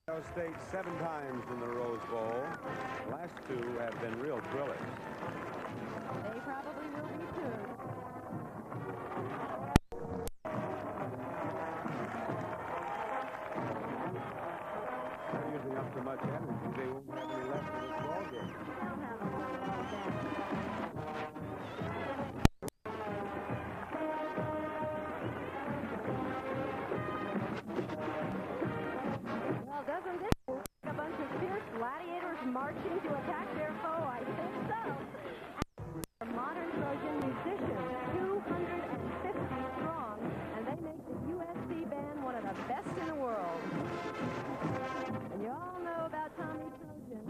Ohio State 7 times in the Rose Bowl. The last 2 have been real thrillers. They probably will be too. They're using up so much energy, they won't have any left in this ball game. They'll have a little of that. Well, doesn't this look like a bunch of fierce gladiators marching to attack their foe? I think so. And modern Trojan musicians, 250 strong, and they make the USC band one of the best in the world. And you all know about Tommy Trojan.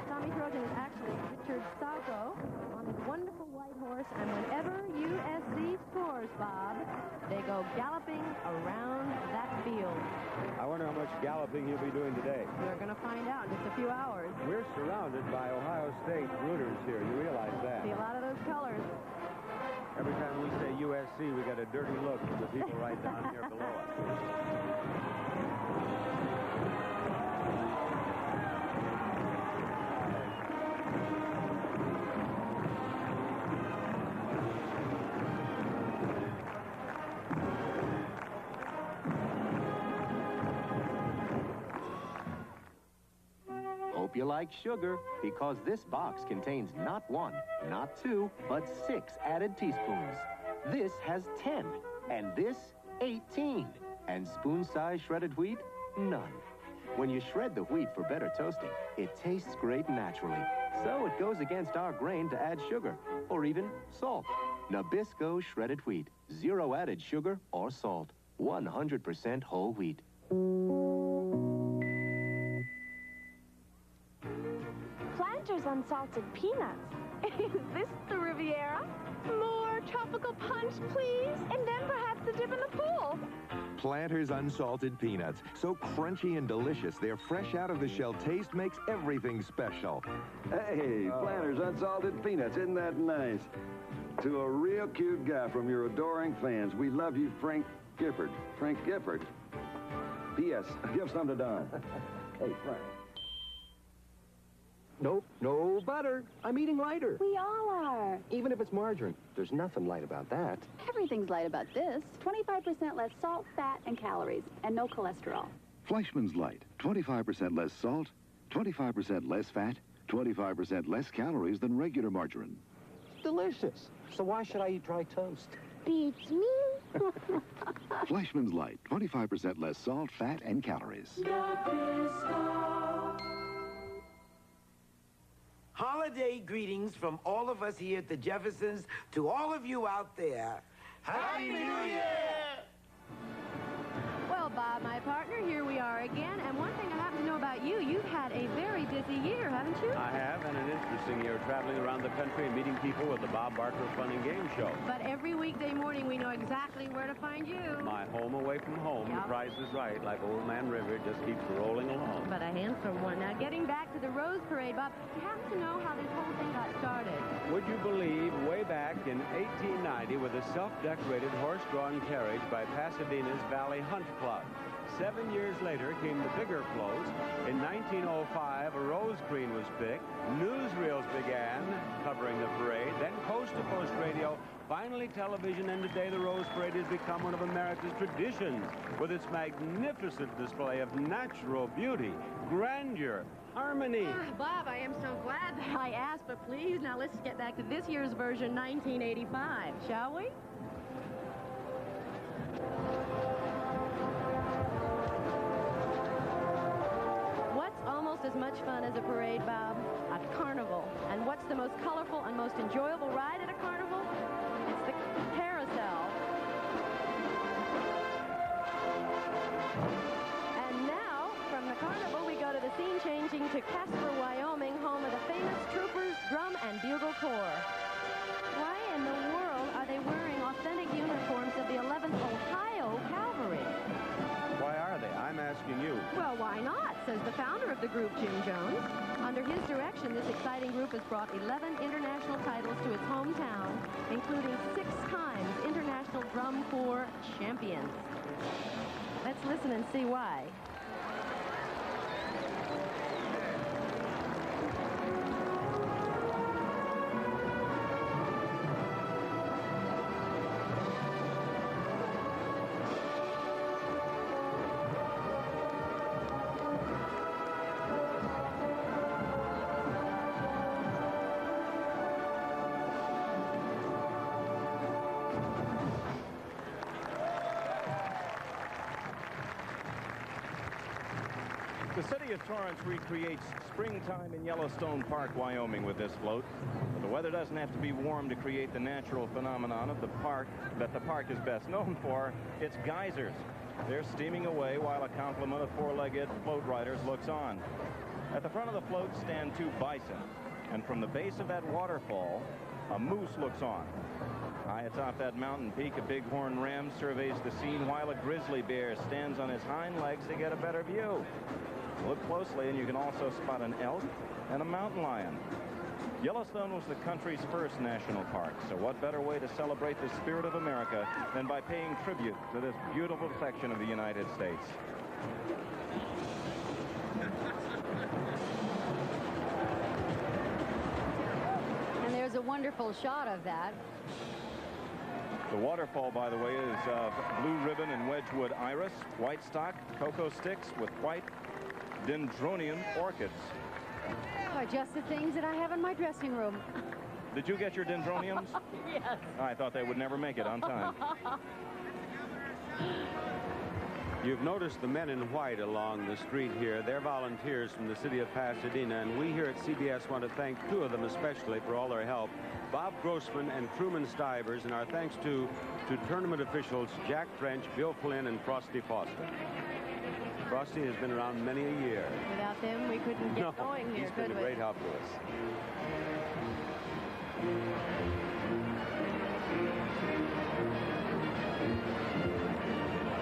Tommy Trojan is actually Richard Salko on his wonderful white horse, and whenever USC scores, Bob, they go galloping around that field. I wonder how much galloping he'll be doing today. We're going to find out in just a few hours. We're surrounded by Ohio State rooters here. You realize that? See a lot of those colors. Every time we say USC, we got a dirty look from the people right down here below us. Hope you like sugar, because this box contains not 1, not 2, but 6 added teaspoons. This has 10, and this 18. And spoon-sized shredded wheat? None. When you shred the wheat for better toasting, it tastes great naturally. So it goes against our grain to add sugar, or even salt. Nabisco shredded wheat. 0 added sugar or salt. 100% whole wheat. Planters unsalted peanuts. Is this the Riviera? More tropical punch, please. And then perhaps the dip in the pool. Planters unsalted peanuts. So crunchy and delicious, their fresh out of the shell taste makes everything special. Hey, Planters unsalted peanuts. Isn't that nice? To a real cute guy from your adoring fans, we love you, Frank Gifford. Frank Gifford. P.S. Give some to Don. Hey, Frank. Nope, no butter. I'm eating lighter. We all are. Even if it's margarine, there's nothing light about that. Everything's light about this. 25% less salt, fat, and calories, and no cholesterol. Fleischmann's Light. 25% less salt, 25% less fat, 25% less calories than regular margarine. Delicious. So why should I eat dry toast? Beats me. Fleischmann's Light. 25% less salt, fat, and calories. Holiday greetings from all of us here at the Jeffersons to all of you out there. Happy New Year! Well, Bob, my partner, here we are again. And one thing I happen to know about you, you've had a very busy year, haven't you? I have, and an interesting year traveling around the country and meeting people with the Bob Barker Fun and Game Show. But every weekday morning, we know exactly where to find you. My home away from home, Yep. The Price is Right, like Old Man River, just keeps rolling along. But a handsome one. Now, getting back to the Rose Parade, Bob, you happen to know how this whole thing got started? Would you believe, way back in 1890, with a self-decorated horse-drawn carriage by Pasadena's Valley Hunt Club. 7 years later came the bigger floats. In 1905, a rose screen was picked. Newsreels began covering the parade. Then coast-to-coast radio. Finally, television, and today the Rose Parade has become one of America's traditions with its magnificent display of natural beauty, grandeur, harmony. Bob, I am so glad that I asked, but please, now let's get back to this year's version, 1985, shall we? Almost as much fun as a parade, Bob? A carnival. And what's the most colorful and most enjoyable ride at a carnival? It's the carousel. And now, from the carnival, we go to the scene changing to Casper, Wyoming, home of the famous Troopers Drum and Bugle Corps. Why in the world are they wearing authentic uniforms of the 11th Ohio Cavalry? Why are they? I'm asking you. Well, why not, says the founder of the group, Jim Jones. Under his direction, this exciting group has brought 11 international titles to its hometown, including 6 times International Drum Corps champions. Let's listen and see why. The city of Torrance recreates springtime in Yellowstone Park, Wyoming with this float. But the weather doesn't have to be warm to create the natural phenomenon of the park that the park is best known for. It's geysers. They're steaming away while a complement of four-legged float riders looks on. At the front of the float stand two bison, and from the base of that waterfall, a moose looks on. High atop that mountain peak, a bighorn ram surveys the scene while a grizzly bear stands on his hind legs to get a better view. Look closely and you can also spot an elk and a mountain lion. Yellowstone was the country's first national park, so what better way to celebrate the spirit of America than by paying tribute to this beautiful section of the United States. And there's a wonderful shot of that. The waterfall, by the way, is blue ribbon and wedgewood iris, white stock, cocoa sticks with white dendronium orchids. Are just the things that I have in my dressing room. Did you get your dendroniums? Yes. I thought they would never make it on time. You've noticed the men in white along the street here. They're volunteers from the city of Pasadena, and we here at CBS want to thank two of them especially for all their help, Bob Grossman and Truman Stivers, and our thanks to tournament officials Jack French, Bill Flynn, and Frosty Foster. Frosty has been around many a year. Without them, we couldn't get going here, could we? He's been a great help to us.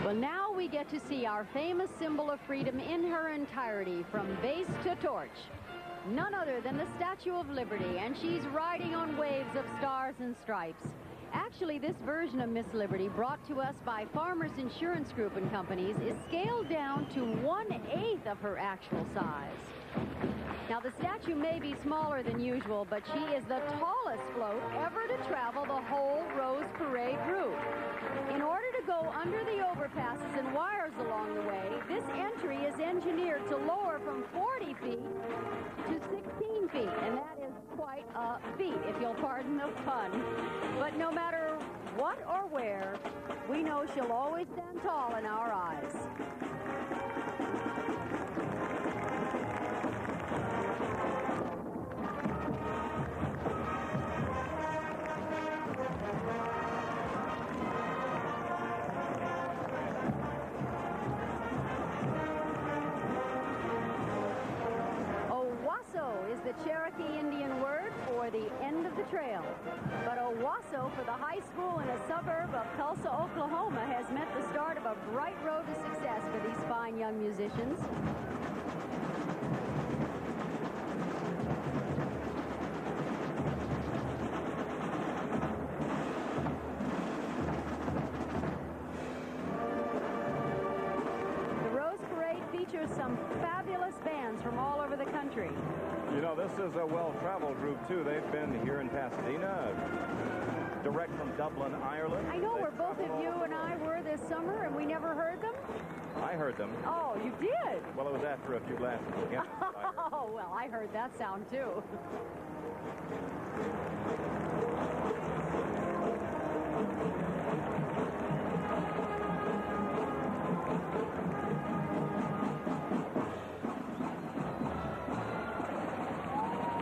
Well, now we get to see our famous symbol of freedom in her entirety, from base to torch. None other than the Statue of Liberty, and she's riding on waves of stars and stripes. Actually, this version of Miss Liberty, brought to us by Farmers Insurance Group and Companies, is scaled down to 1/8 of her actual size. Now, the statue may be smaller than usual, but she is the tallest float ever to travel the whole Rose Parade route. In order to go under the overpasses and wires along the way, this entry is engineered to lower from 40 feet to 16 feet, and that is quite a feat, if you'll pardon the pun. But no matter what or where, we know she'll always stand tall in our eyes. The Cherokee Indian word for the end of the trail. But Owasso for the high school in a suburb of Tulsa, Oklahoma, has meant the start of a bright road to success for these fine young musicians. The Rose Parade features some fabulous bands from all over the country. You know, this is a well-traveled group, too. They've been here in Pasadena, direct from Dublin, Ireland. I know where both of you and I were this summer, and we never heard them. I heard them. Oh, you did? Well, it was after a few glasses of Guinness. Oh, well, I heard that sound, too.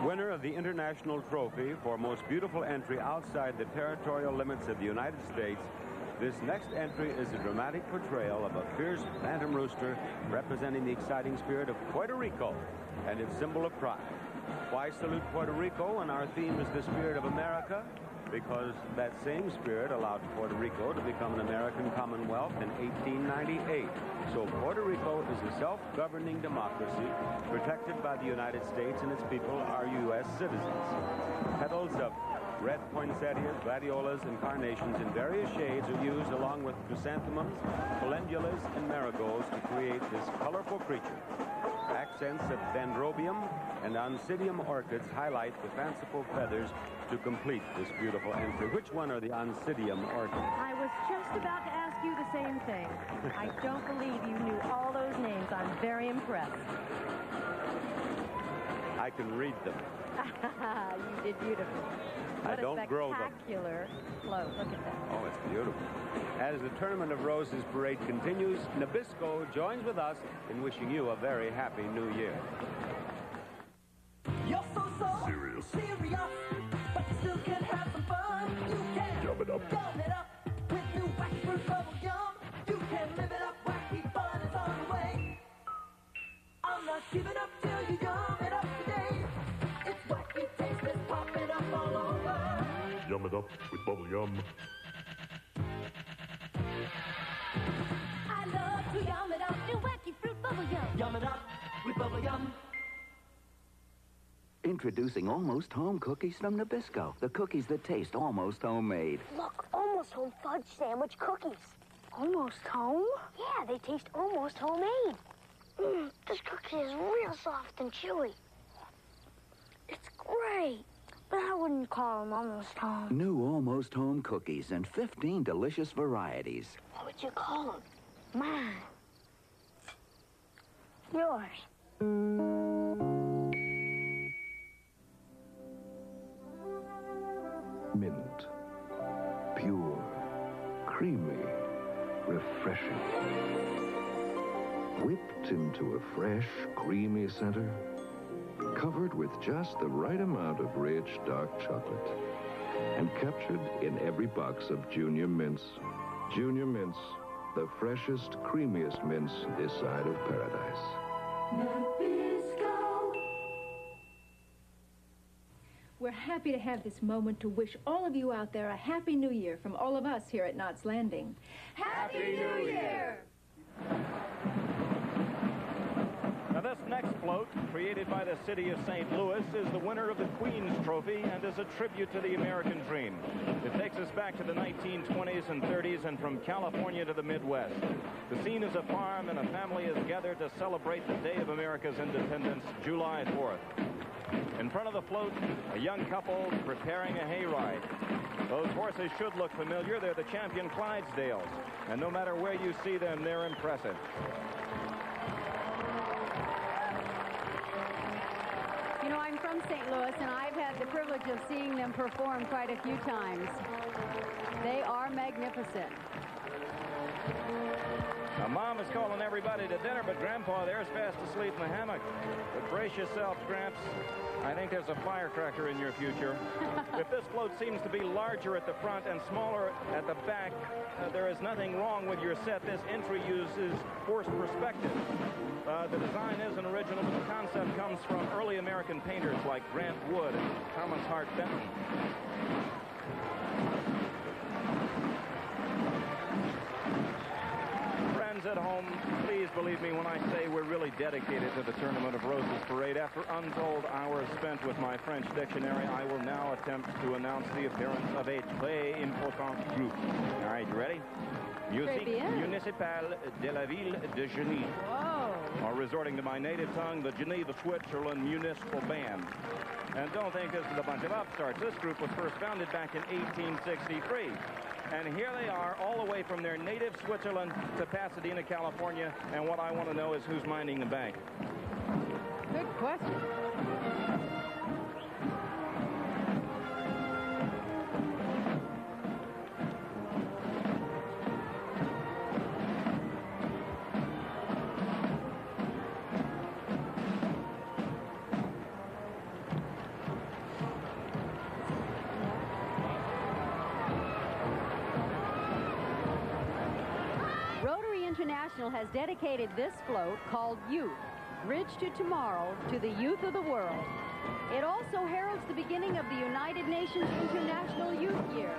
Winner of the International Trophy for Most Beautiful Entry outside the territorial limits of the United States, this next entry is a dramatic portrayal of a fierce phantom rooster representing the exciting spirit of Puerto Rico and its symbol of pride. Why salute Puerto Rico when our theme is the spirit of America? Because that same spirit allowed Puerto Rico to become an American Commonwealth in 1898. So Puerto Rico is a self-governing democracy protected by the United States, and its people are U.S. citizens. Petals of red poinsettias, gladiolas, and carnations in various shades are used along with chrysanthemums, calendulas, and marigolds to create this colorful creature. Accents of dendrobium and oncidium orchids highlight the fanciful feathers to complete this beautiful entry. Which one are the oncidium orchids? I was just about to ask you the same thing. I don't believe you knew all those names. I'm very impressed. I can read them. You did beautifully. I don't grow them. Spectacular float. Look at that. Oh, it's beautiful. As the Tournament of Roses parade continues, Nabisco joins with us in wishing you a very happy New Year. You're so serious, but you still can have some fun. You can yum it up with new wacky fruit bubble gum. You can live it up, wacky fun is on the way. I'm not giving up till you yum it up today. It's wacky taste that's popping up all over. Yum it up with bubble gum. I love to yum it up, new wacky fruit bubble gum. Yum it up with bubble gum. Introducing Almost Home cookies from Nabisco, the cookies that taste almost homemade. Look, Almost Home fudge sandwich cookies. Almost home? Yeah, they taste almost homemade. This cookie is real soft and chewy. It's great, but I wouldn't call them almost home. New Almost Home cookies and 15 delicious varieties. What would you call them? Mine. Yours. Mint. Pure. Creamy. Refreshing. Whipped into a fresh, creamy center. Covered with just the right amount of rich, dark chocolate. And captured in every box of Junior Mints. Junior Mints, the freshest, creamiest mints this side of paradise. We're happy to have this moment to wish all of you out there a Happy New Year from all of us here at Knott's Landing. Happy New Year! Now, this next float, created by the city of St. Louis, is the winner of the Queen's Trophy and is a tribute to the American dream. It takes us back to the 1920s and 30s and from California to the Midwest. The scene is a farm and a family is gathered to celebrate the Day of America's Independence, July 4th. In front of the float, a young couple preparing a hayride. Those horses should look familiar. They're the champion Clydesdales. And no matter where you see them, they're impressive. You know, I'm from St. Louis, and I've had the privilege of seeing them perform quite a few times. They are magnificent. Now, Mom is calling everybody to dinner, but Grandpa there's fast asleep in the hammock. But brace yourself, Gramps. I think there's a firecracker in your future. If this float seems to be larger at the front and smaller at the back, there is nothing wrong with your set. This entry uses forced perspective. The design isn't original, but the concept comes from early American painters like Grant Wood and Thomas Hart Benton. Friends at home, please believe me when I say we're really dedicated to the Tournament of Roses parade. After untold hours spent with my French dictionary, I will now attempt to announce the appearance of a très important group. All right, you ready? Musique Municipale de la Ville de Genève. Or resorting to my native tongue, the Geneva, Switzerland Municipal Band. And don't think this is a bunch of upstarts. This group was first founded back in 1863. And here they are, all the way from their native Switzerland to Pasadena, California. And what I want to know is who's minding the bank. Good question. International has dedicated this float, called Youth, Bridge to Tomorrow, to the youth of the world. It also heralds the beginning of the United Nations International Youth Year.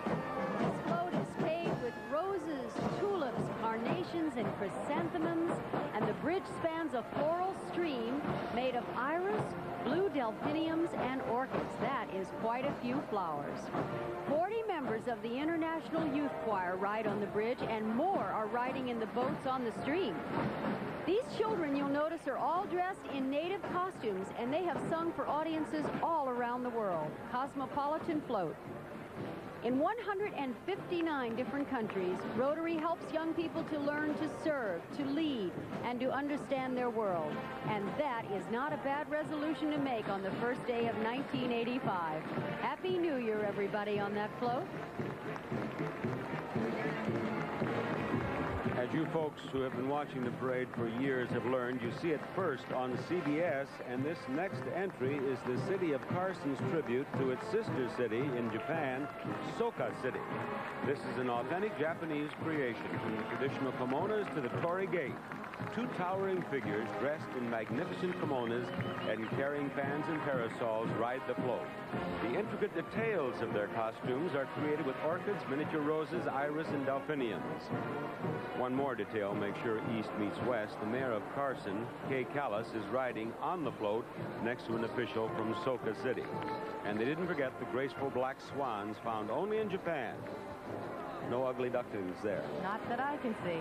This float is paved with roses, tulips, carnations, and chrysanthemums, and the bridge spans a floral stream made of iris, blue delphiniums, and orchids. That is quite a few flowers. 40 members of the International Youth Choir ride on the bridge, and more are riding in the boats on the stream. These children, you'll notice, are all dressed in native costumes, and they have sung for audiences all around the world. Cosmopolitan Float. In 159 different countries, Rotary helps young people to learn to serve, to lead, and to understand their world. And that is not a bad resolution to make on the first day of 1985. Happy New Year, everybody, on that float. As you folks who have been watching the parade for years have learned, you see it first on CBS, and this next entry is the city of Carson's tribute to its sister city in Japan, Soka City. This is an authentic Japanese creation, from the traditional kimonos to the torii gate. Two towering figures dressed in magnificent kimonos and carrying fans and parasols ride the float. The intricate details of their costumes are created with orchids, miniature roses, iris, and delphiniums. One more detail makes sure east meets west. The mayor of Carson, Kay Callis, is riding on the float next to an official from Soka City. And they didn't forget the graceful black swans found only in Japan. No ugly ducklings there. Not that I can see.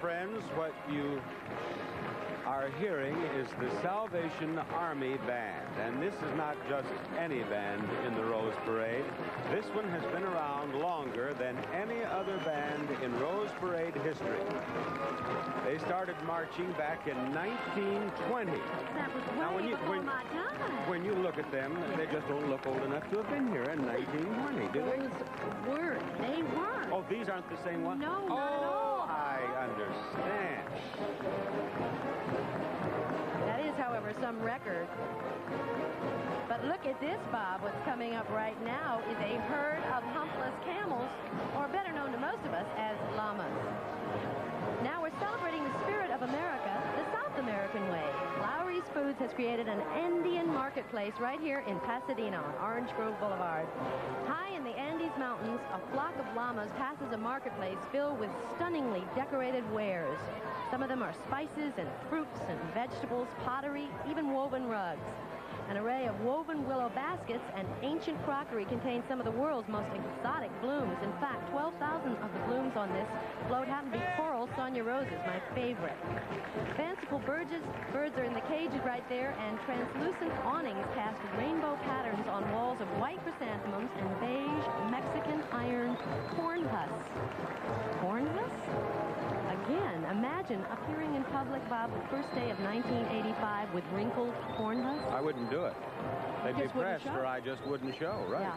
Friends, what you are hearing is the Salvation Army Band. And this is not just any band in the Rose Parade. This one has been around longer than any other band in Rose Parade history. They started marching back in 1920. That was now, way before my time. When you look at them, they just don't look old enough to have been here in 1920, do they? They weren't. Oh, these aren't the same ones? No, not at all. I understand. That is, however, some record. But look at this, Bob. What's coming up right now is a herd of humpless camels, or better known to most of us as llamas. Now we're celebrating the spirit of America the South American way. Lowry's Foods has created an Andean marketplace right here in Pasadena on Orange Grove Boulevard. High in the Andes Mountains, a flock of llamas passes a marketplace filled with stunningly decorated wares. Some of them are spices and fruits and vegetables, pottery, even woven rugs. An array of woven willow baskets and ancient crockery contains some of the world's most exotic blooms. In fact, 12,000 of the blooms on this float happen to be coral Sonia roses, my favorite. Fanciful birds are in the cages right there, and translucent awnings cast rainbow patterns on walls of white chrysanthemums and beige Mexican iron corn husks. Corn husks? Again, imagine appearing in public, Bob, the first day of 1985 with wrinkled corn husks. I wouldn't do it. They'd be pressed, or I just wouldn't show, right? Yeah,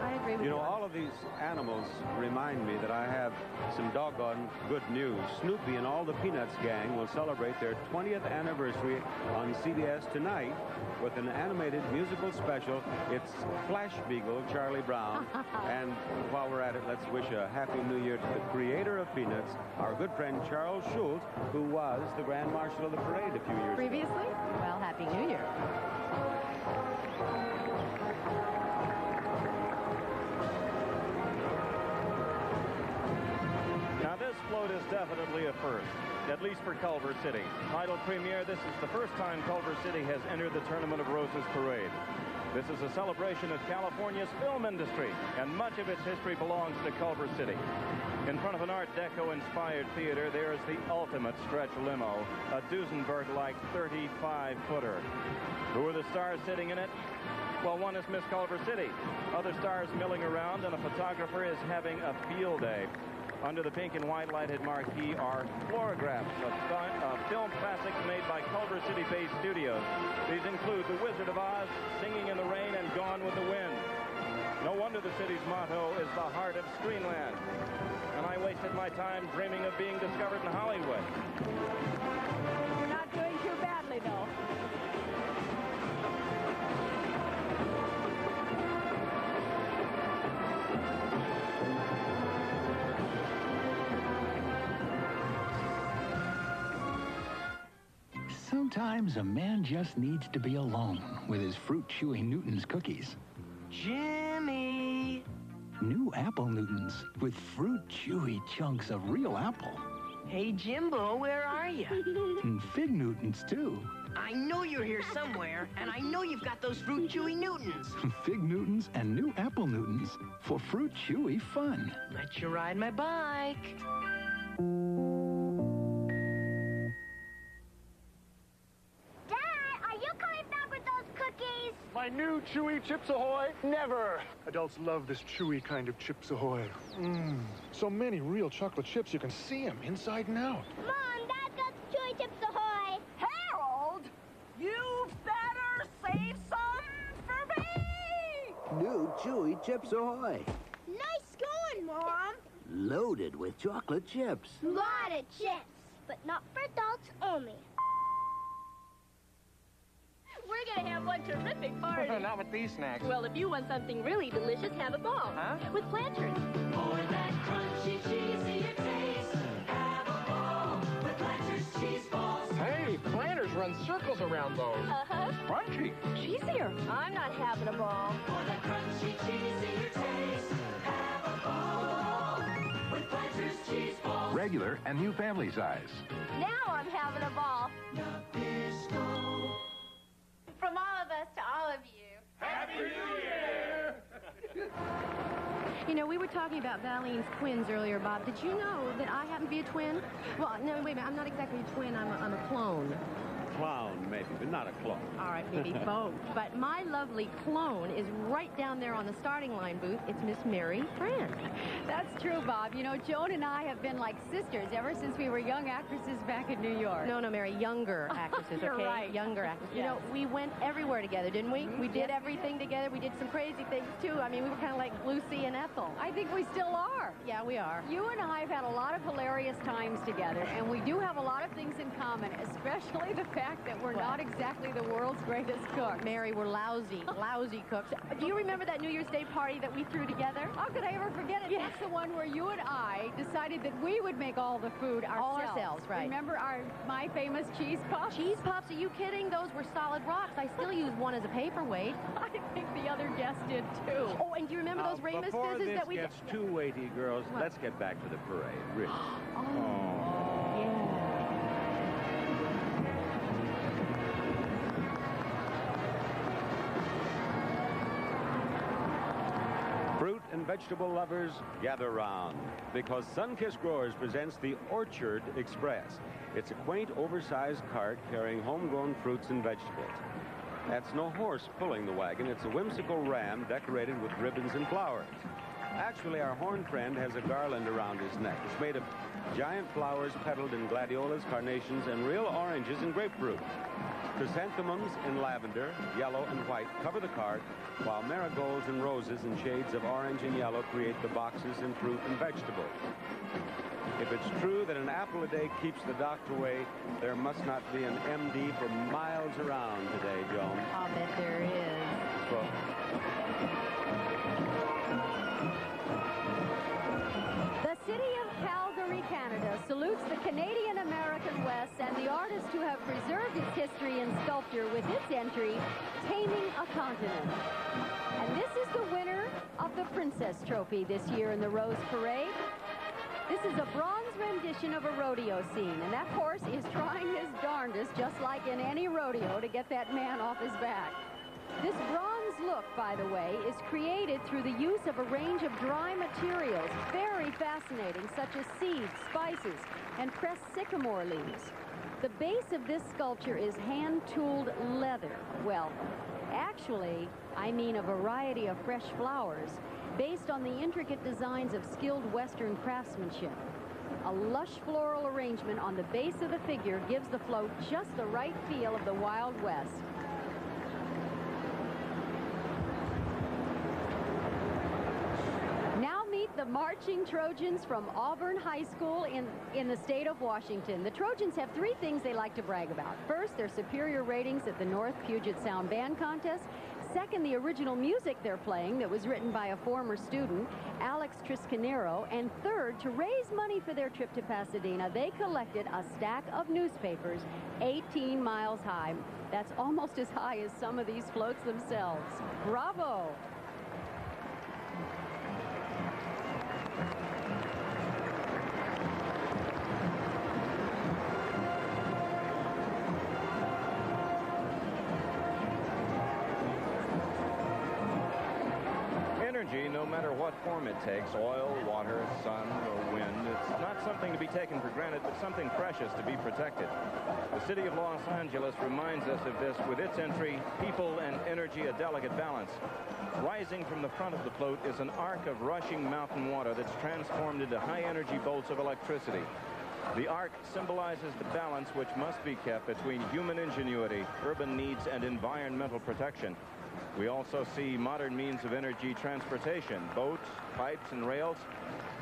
I agree with you. You know, all of these animals remind me that I have some doggone good news. Snoopy and all the Peanuts gang will celebrate their 20th anniversary on CBS tonight with an animated musical special. It's Flash Beagle, Charlie Brown. And while we're at it, let's wish a Happy New Year to the creator of Peanuts, our good friend Charles Schultz, who was the Grand Marshal of the parade a few years ago. Previously? Well, Happy New Year. Now, this float is definitely a first, at least for Culver City. Title premiere, this is the first time Culver City has entered the Tournament of Roses parade. This is a celebration of California's film industry, and much of its history belongs to Culver City. In front of an Art Deco-inspired theater, there is the ultimate stretch limo, a Duesenberg-like 35-footer. Who are the stars sitting in it? Well, one is Miss Culver City. Other stars milling around, and a photographer is having a field day. Under the pink and white lighted marquee are Floragraphs, a film classic made by Culver City-based studios. These include The Wizard of Oz, Singing in the Rain, and Gone with the Wind. No wonder the city's motto is the heart of Screenland. And I wasted my time dreaming of being discovered in Hollywood. You're not doing too badly, though. Sometimes a man just needs to be alone with his fruit-chewing Newton's cookies. Jimmy! New Apple Newtons with fruit-chewy chunks of real apple. Hey, Jimbo, where are you? And Fig Newtons, too. I know you're here somewhere, and I know you've got those Fruit Chewy Newtons. Fig Newtons and new Apple Newtons for Fruit Chewy fun. Let you ride my bike. Dad, are you coming back with those cookies? My new Chewy Chips Ahoy? Never! Adults love this chewy kind of Chips Ahoy. Mmm. So many real chocolate chips, you can see them inside and out. Mom, Dad got the Chewy Chips Ahoy. Harold, you better save some for me! New Chewy Chips Ahoy. Nice going, Mom. Loaded with chocolate chips. Lot of chips, but not for adults only. We're gonna have one terrific party. Not with these snacks. Well, if you want something really delicious, have a ball. Huh? With Planters. For that crunchy, cheesier taste, have a ball with Planters cheese balls. Hey, Planters run circles around those. Uh-huh. Crunchy. Cheesier. I'm not having a ball. For that crunchy, cheesier taste, have a ball with Planters cheese balls. Regular and new family size. Now I'm having a ball. Nabisco. From all of us to all of you. Happy New Year! You know, we were talking about Valine's twins earlier, Bob. Did you know that I happen to be a twin? Well, no, wait a minute. I'm not exactly a twin. I'm a clone. Clown, maybe, but not a clone. All right, maybe both. But my lovely clone is right down there on the starting line booth. It's Miss Mary Fran. That's true, Bob. You know, Joan and I have been like sisters ever since we were young actresses back in New York. No, Mary, younger actresses, You're okay? right. Younger actresses. Yes. You know, we went everywhere together, didn't we? Mm-hmm. We did Yes. everything together. We did some crazy things, too. I mean, we were kind of like Lucy and Ethel. I think we still are. Yeah, we are. You and I have had a lot of hilarious times together, and we do have a lot of things in common, especially the fact that we're not exactly the world's greatest cooks. Mary, we're lousy cooks. Do you remember that New Year's Day party that we threw together? How could I ever forget it? Yeah. That's the one where you and I decided that we would make all the food ourselves. All ourselves, right. Remember my famous cheese puffs? Cheese puffs? Are you kidding? Those were solid rocks. I still use one as a paperweight. I think the other guests did, too. Oh, and do you remember those Ramus Before fizzes this that we... gets too weighty, girls, What? let's get back to the parade, really. Fruit and vegetable lovers, gather round, because Sunkist Growers presents the Orchard Express. It's a quaint, oversized cart carrying homegrown fruits and vegetables. That's no horse pulling the wagon. It's a whimsical ram decorated with ribbons and flowers. Actually, our horned friend has a garland around his neck. It's made of giant flowers petaled in gladiolas, carnations, and real oranges and grapefruit. Chrysanthemums in lavender, yellow, and white cover the cart, while marigolds and roses in shades of orange and yellow create the boxes and fruit and vegetables. If it's true that an apple a day keeps the doctor away, there must not be an MD for miles around today, Joan. I'll bet there is. Well, The city of Calgary, Canada salutes the Canadian-American West and the artist who have preserved its history in sculpture with its entry, Taming a Continent. And this is the winner of the Princess Trophy this year in the Rose Parade. This is a bronze rendition of a rodeo scene, and that horse is trying his darndest, just like in any rodeo, to get that man off his back. This bronze look, by the way, is created through the use of a range of dry materials, very fascinating, such as seeds, spices, and pressed sycamore leaves. The base of this sculpture is hand-tooled leather. Well, actually, I mean a variety of fresh flowers, based on the intricate designs of skilled Western craftsmanship. A lush floral arrangement on the base of the figure gives the float just the right feel of the Wild West. Now meet the marching Trojans from Auburn High School in the state of Washington. The Trojans have three things they like to brag about. First, their superior ratings at the North Puget Sound Band Contest. Second, the original music they're playing that was written by a former student, Alex Triscanero. And third, to raise money for their trip to Pasadena, they collected a stack of newspapers 18 miles high. That's almost as high as some of these floats themselves. Bravo! matter what form it takes, oil, water, sun, or wind, it's not something to be taken for granted, but something precious to be protected. The city of Los Angeles reminds us of this with its entry, People and Energy, a Delicate Balance. Rising from the front of the float is an arc of rushing mountain water that's transformed into high-energy bolts of electricity. The arc symbolizes the balance which must be kept between human ingenuity, urban needs, and environmental protection. We also see modern means of energy transportation, boats, pipes, and rails.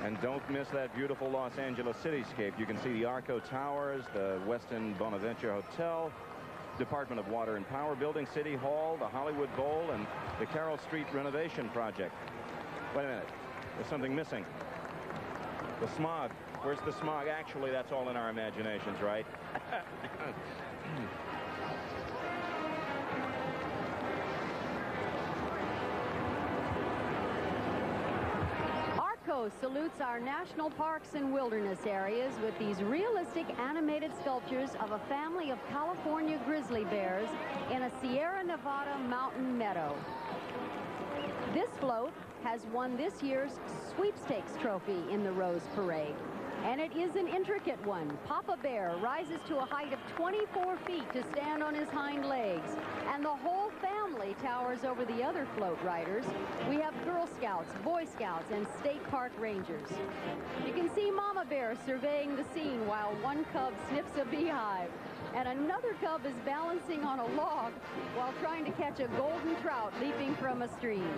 And don't miss that beautiful Los Angeles cityscape. You can see the Arco Towers, the Westin Bonaventure Hotel, Department of Water and Power Building, City Hall, the Hollywood Bowl, and the Carroll Street renovation project. Wait a minute. There's something missing. The smog. Where's the smog? Actually, that's all in our imaginations, right? Arco salutes our national parks and wilderness areas with these realistic animated sculptures of a family of California grizzly bears in a Sierra Nevada mountain meadow. This float has won this year's sweepstakes trophy in the Rose Parade. And it is an intricate one. Papa Bear rises to a height of 24 feet to stand on his hind legs. And the whole family towers over the other float riders. We have Girl Scouts, Boy Scouts, and state park rangers. You can see Mama Bear surveying the scene while one cub sniffs a beehive. And another cub is balancing on a log while trying to catch a golden trout leaping from a stream.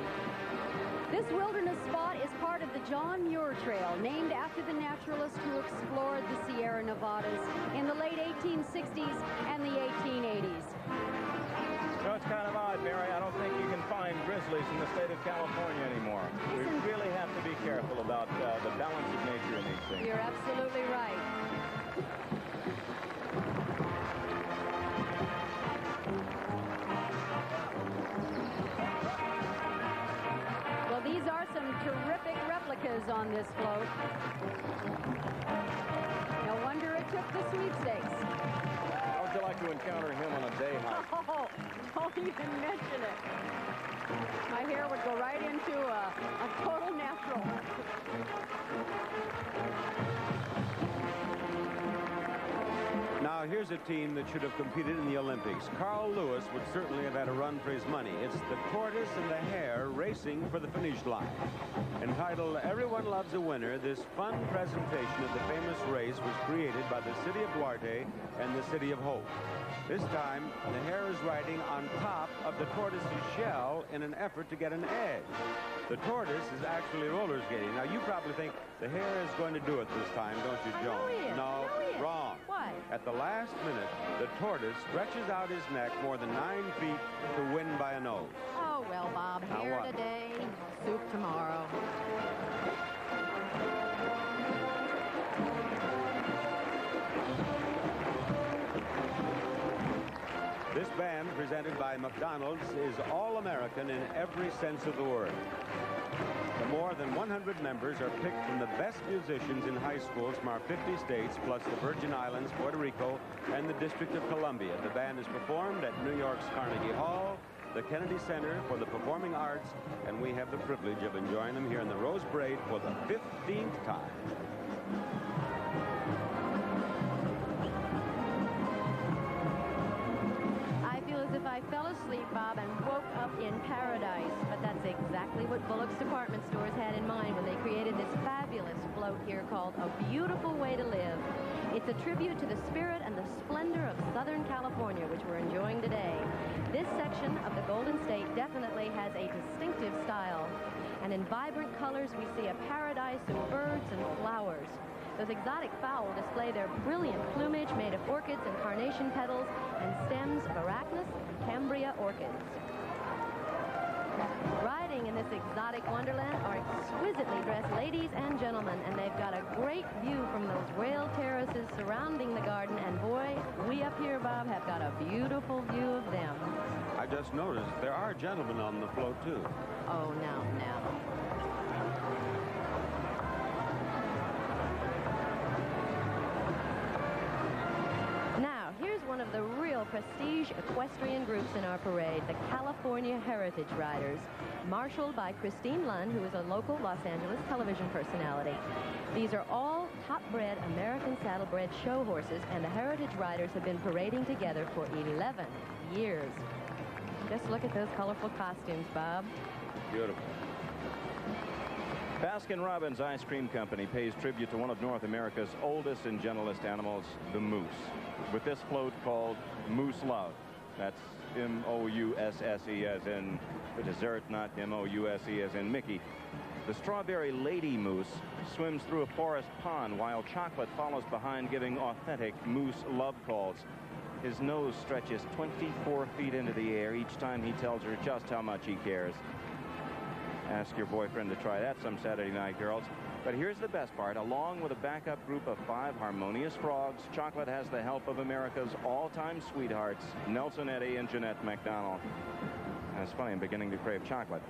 This wilderness spot is part of the John Muir Trail, named after the naturalist who explored the Sierra Nevadas in the late 1860s and the 1880s. So it's kind of odd, Mary. I don't think you can find grizzlies in the state of California anymore. We really have to be careful about the balance of nature in these things. You're absolutely right. These are some terrific replicas on this float. No wonder it took the sweepstakes. How would you like to encounter him on a day hike? Oh, don't even mention it. My hair would go right into a total natural. Now, here's a team that should have competed in the Olympics. Carl Lewis would certainly have had a run for his money. It's the tortoise and the hare racing for the finish line. Entitled Everyone Loves a Winner, this fun presentation of the famous race was created by the city of Duarte and the city of Hope. This time, the hare is riding on top of the tortoise's shell in an effort to get an edge. The tortoise is actually roller skating. Now, you probably think the hare is going to do it this time, don't you, Joan? No, wrong. Why? At the last minute, the tortoise stretches out his neck more than 9 feet to win by a nose. Oh, well, Bob, Now here what? today, soup tomorrow. This band, presented by McDonald's, is all-American in every sense of the word. The more than 100 members are picked from the best musicians in high schools from our 50 states, plus the Virgin Islands, Puerto Rico, and the District of Columbia. The band is performed at New York's Carnegie Hall, the Kennedy Center for the Performing Arts, and we have the privilege of enjoying them here in the Rose Parade for the 15th time. If I fell asleep, Bob, and woke up in paradise. But that's exactly what Bullock's department stores had in mind when they created this fabulous float here called A Beautiful Way to Live. It's a tribute to the spirit and the splendor of Southern California, which we're enjoying today. This section of the Golden State definitely has a distinctive style. And in vibrant colors, we see a paradise of birds and flowers. Those exotic fowl display their brilliant plumage made of orchids and carnation petals and stems of arachis and Cambria orchids. Riding in this exotic wonderland are exquisitely dressed ladies and gentlemen, and they've got a great view from those rail terraces surrounding the garden, and boy, we up here, Bob, have got a beautiful view of them. I just noticed there are gentlemen on the float, too. Oh, now. Now, here's one of the real several prestige equestrian groups in our parade, the California Heritage Riders, marshaled by Christine Lunn, who is a local Los Angeles television personality. These are all top-bred American saddlebred show horses, and the Heritage Riders have been parading together for 11 years. Just look at those colorful costumes, Bob. Beautiful. Baskin-Robbins Ice Cream Company pays tribute to one of North America's oldest and gentlest animals, the moose, with this float called Moose Love. That's M-O-U-S-S-E as in the dessert, not M-O-U-S-E as in Mickey. The strawberry lady moose swims through a forest pond while Chocolate follows behind giving authentic moose love calls. His nose stretches 24 feet into the air each time he tells her just how much he cares. Ask your boyfriend to try that some Saturday night, girls. But here's the best part. Along with a backup group of 5 harmonious frogs, Chocolate has the help of America's all-time sweethearts, Nelson Eddy and Jeanette MacDonald. And it's funny, I'm beginning to crave chocolate.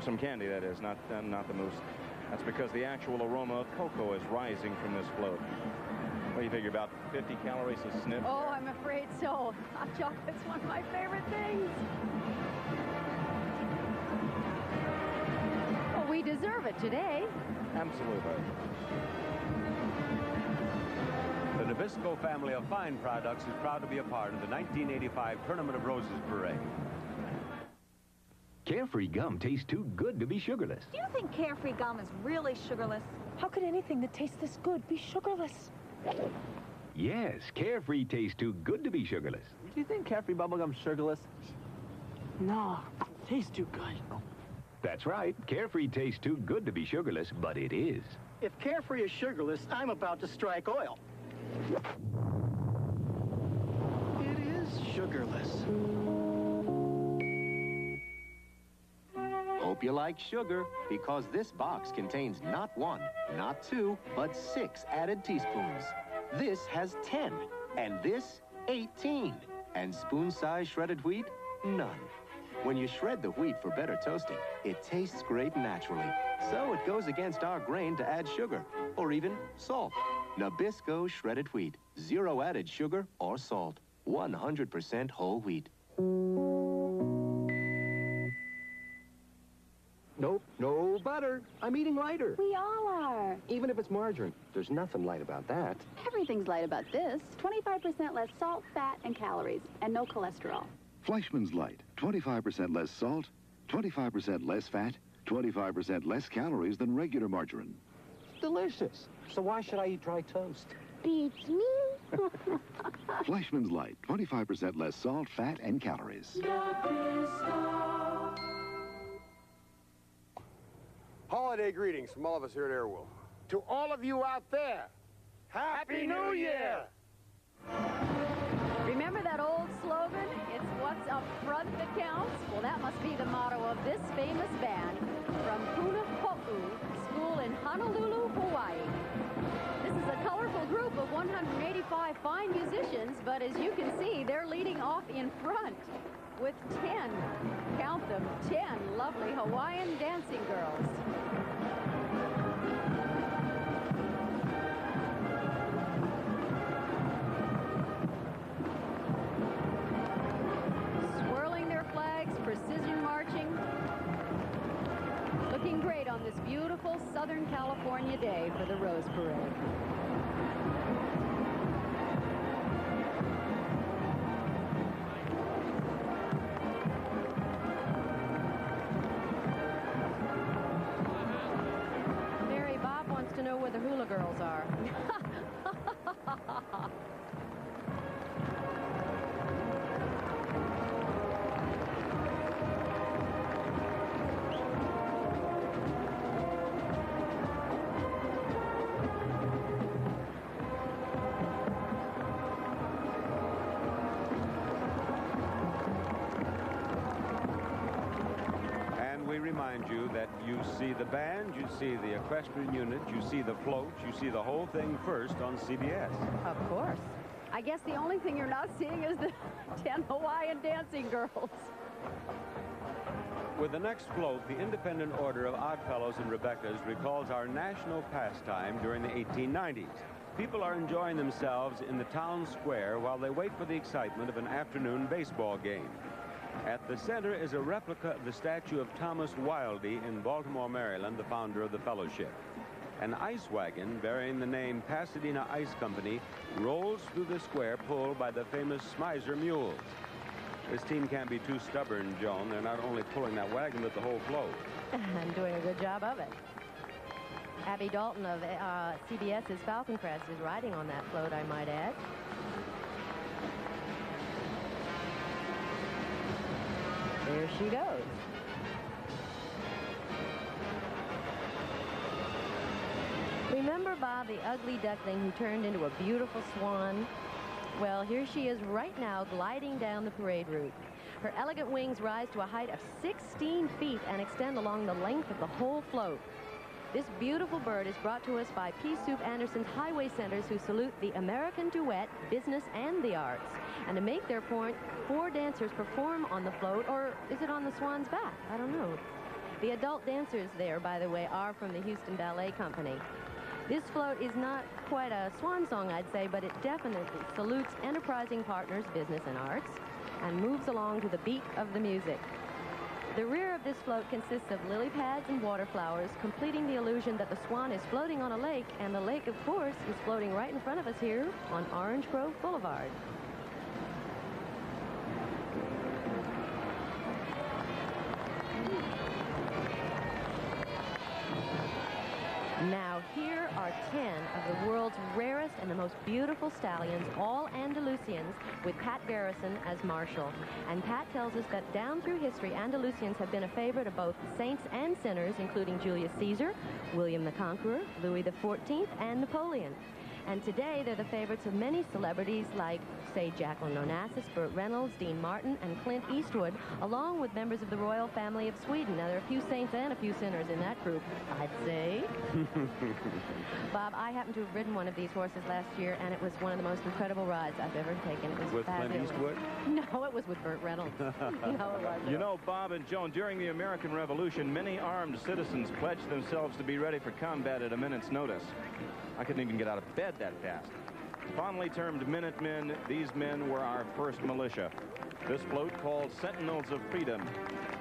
Some candy, that is, not the moose. That's because the actual aroma of cocoa is rising from this float. What do you figure, about 50 calories a sniff? Oh, I'm afraid so. Hot chocolate's one of my favorite things. Well, we deserve it today. Absolutely. The Nabisco family of fine products is proud to be a part of the 1985 Tournament of Roses Parade. Carefree gum tastes too good to be sugarless. Do you think Carefree gum is really sugarless? How could anything that tastes this good be sugarless? Yes, Carefree tastes too good to be sugarless. Do you think Carefree bubblegum's sugarless? No, it tastes too good. That's right. Carefree tastes too good to be sugarless, but it is. If Carefree is sugarless, I'm about to strike oil. It is sugarless. Hope you like sugar, because this box contains not 1, not 2, but 6 added teaspoons. This has 10, and this 18. And spoon-size shredded wheat? None. When you shred the wheat for better toasting, it tastes great naturally. So it goes against our grain to add sugar, or even salt. Nabisco shredded wheat. 0 added sugar or salt. 100% whole wheat. Nope, no butter. I'm eating lighter. We all are. Even if it's margarine, there's nothing light about that. Everything's light about this. 25% less salt, fat, and calories, and no cholesterol. Fleischmann's Light. 25% less salt, 25% less fat, 25% less calories than regular margarine. It's delicious. So why should I eat dry toast? Beats me. Fleischmann's Light. 25% less salt, fat, and calories. Holiday greetings from all of us here at Airwolf. To all of you out there, Happy New Year! Remember that old slogan? It's what's up front that counts? Well, that must be the motto of this famous band from Punaho'u School in Honolulu, Hawaii. This is a colorful group of 185 fine musicians, but as you can see, they're leading off in front with 10, count them, 10 lovely Hawaiian dancing girls. Swirling their flags, precision marching, looking great on this beautiful Southern California day for the Rose Parade. To know where the hula girls are. We remind you that you see the band, you see the equestrian unit, you see the floats, you see the whole thing first on CBS. Of course. I guess the only thing you're not seeing is the 10 Hawaiian dancing girls. With the next float, the Independent Order of Oddfellows and Rebeccas recalls our national pastime during the 1890s. People are enjoying themselves in the town square while they wait for the excitement of an afternoon baseball game. At the center is a replica of the statue of Thomas Wildey in Baltimore, Maryland, the founder of the fellowship. An ice wagon bearing the name Pasadena Ice Company rolls through the square pulled by the famous Smizer mules. This team can't be too stubborn, Joan. They're not only pulling that wagon, but the whole float. And doing a good job of it. Abby Dalton of CBS's Falcon Crest is riding on that float, I might add. There she goes. Remember Bob, the ugly duckling who turned into a beautiful swan? Well, here she is right now gliding down the parade route. Her elegant wings rise to a height of 16 feet and extend along the length of the whole float. This beautiful bird is brought to us by P. Soup Anderson's Highway Centers, who salute the American duet, business, and the arts. And to make their point, 4 dancers perform on the float, or is it on the swan's back? I don't know. The adult dancers there, by the way, are from the Houston Ballet Company. This float is not quite a swan song, I'd say, but it definitely salutes enterprising partners, business and arts, and moves along to the beat of the music. The rear of this float consists of lily pads and water flowers, completing the illusion that the swan is floating on a lake, and the lake, of course, is floating right in front of us here on Orange Grove Boulevard. Now, here are 10 of the world's rarest and the most beautiful stallions, all Andalusians, with Pat Garrison as marshal. And Pat tells us that down through history, Andalusians have been a favorite of both saints and sinners, including Julius Caesar, William the Conqueror, Louis XIV, and Napoleon. And today, they're the favorites of many celebrities like, say, Jacqueline Onassis, Burt Reynolds, Dean Martin, and Clint Eastwood, along with members of the royal family of Sweden. Now, there are a few saints and a few sinners in that group, I'd say. Bob, I happened to have ridden one of these horses last year, and it was one of the most incredible rides I've ever taken. It was with fabulous. Clint Eastwood? No, it was with Burt Reynolds. No, it wasn't. You know, Bob and Joan, during the American Revolution, many armed citizens pledged themselves to be ready for combat at a minute's notice. I couldn't even get out of bed that fast. Fondly termed Minutemen, these men were our first militia. This float, called Sentinels of Freedom,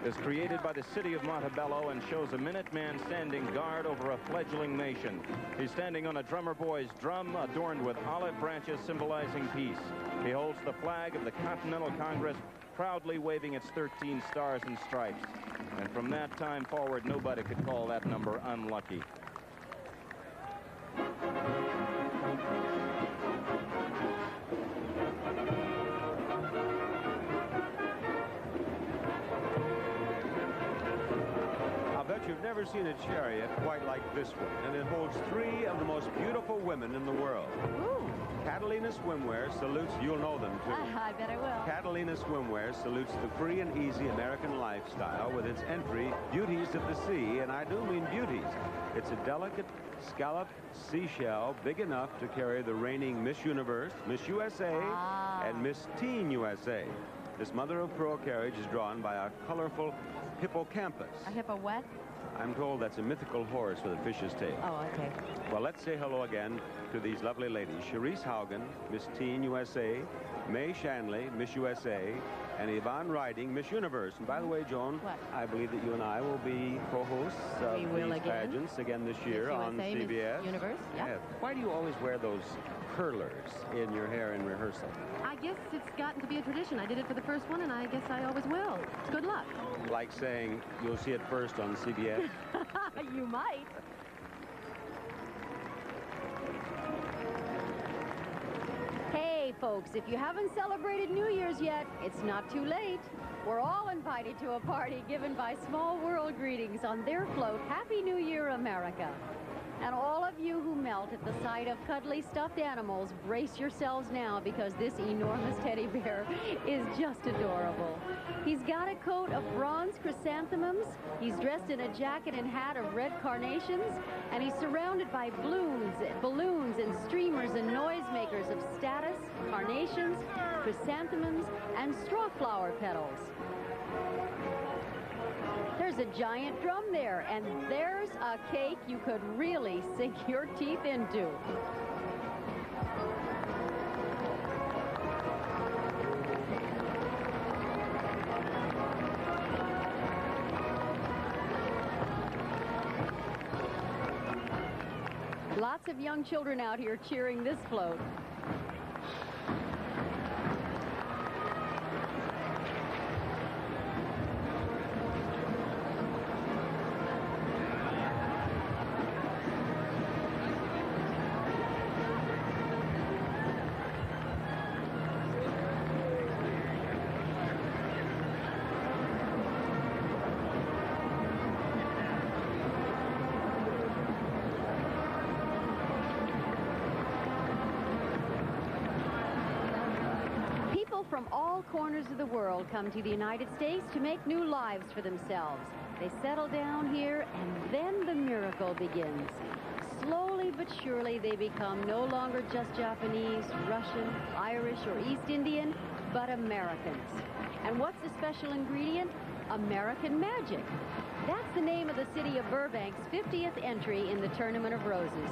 is created by the city of Montebello and shows a Minuteman standing guard over a fledgling nation. He's standing on a drummer boy's drum adorned with olive branches symbolizing peace. He holds the flag of the Continental Congress, proudly waving its 13 stars and stripes. And from that time forward, nobody could call that number unlucky. You've never seen a chariot quite like this one, and it holds 3 of the most beautiful women in the world. Ooh. Catalina Swimwear salutes, you'll know them too. I bet I will. Catalina Swimwear salutes the free and easy American lifestyle with its entry, Beauties of the Sea, and I do mean beauties. It's a delicate scalloped seashell big enough to carry the reigning Miss Universe, Miss USA, and Miss Teen USA. This mother-of-pearl carriage is drawn by a colorful hippocampus. A hippo what? I'm told that's a mythical horse with a fish's tail. Oh, okay. Well, let's say hello again to these lovely ladies. Cherise Haugen, Miss Teen USA, May Shanley, Miss USA, and Yvonne Riding, Miss Universe. And by the way, Joan, what? I believe that you and I will be co-hosts of these pageants again this year on CBS. Miss Universe, yeah. Why do you always wear those curlers in your hair in rehearsal? I guess it's gotten to be a tradition. I did it for the first one, and I guess I always will. Good luck. Like saying you'll see it first on CBS? You might. Hey, folks, if you haven't celebrated New Year's yet, it's not too late. We're all invited to a party given by Small World Greetings on their float, Happy New Year, America. And all of you who melt at the sight of cuddly stuffed animals, brace yourselves now, because this enormous teddy bear is just adorable. He's got a coat of bronze chrysanthemums, he's dressed in a jacket and hat of red carnations, and he's surrounded by balloons and streamers and noisemakers of status, carnations, chrysanthemums, and straw flower petals. There's a giant drum there, and there's a cake you could really sink your teeth into. Lots of young children out here cheering this float. From all corners of the world come to the United States to make new lives for themselves. They settle down here, and then the miracle begins. Slowly but surely, they become no longer just Japanese, Russian, Irish, or East Indian, but Americans. And what's the special ingredient? American magic. That's the name of the city of Burbank's 50th entry in the Tournament of Roses.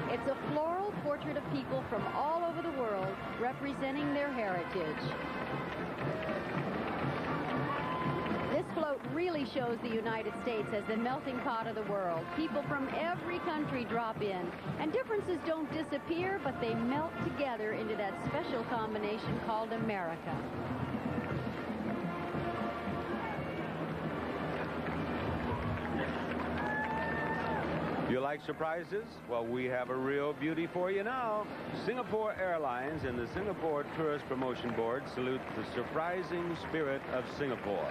It's a floral portrait of people from all over the world representing their heritage. This float really shows the United States as the melting pot of the world. People from every country drop in, and differences don't disappear, but they melt together into that special combination called America. You like surprises? Well, we have a real beauty for you now. Singapore Airlines and the Singapore Tourist Promotion Board salute the surprising spirit of Singapore.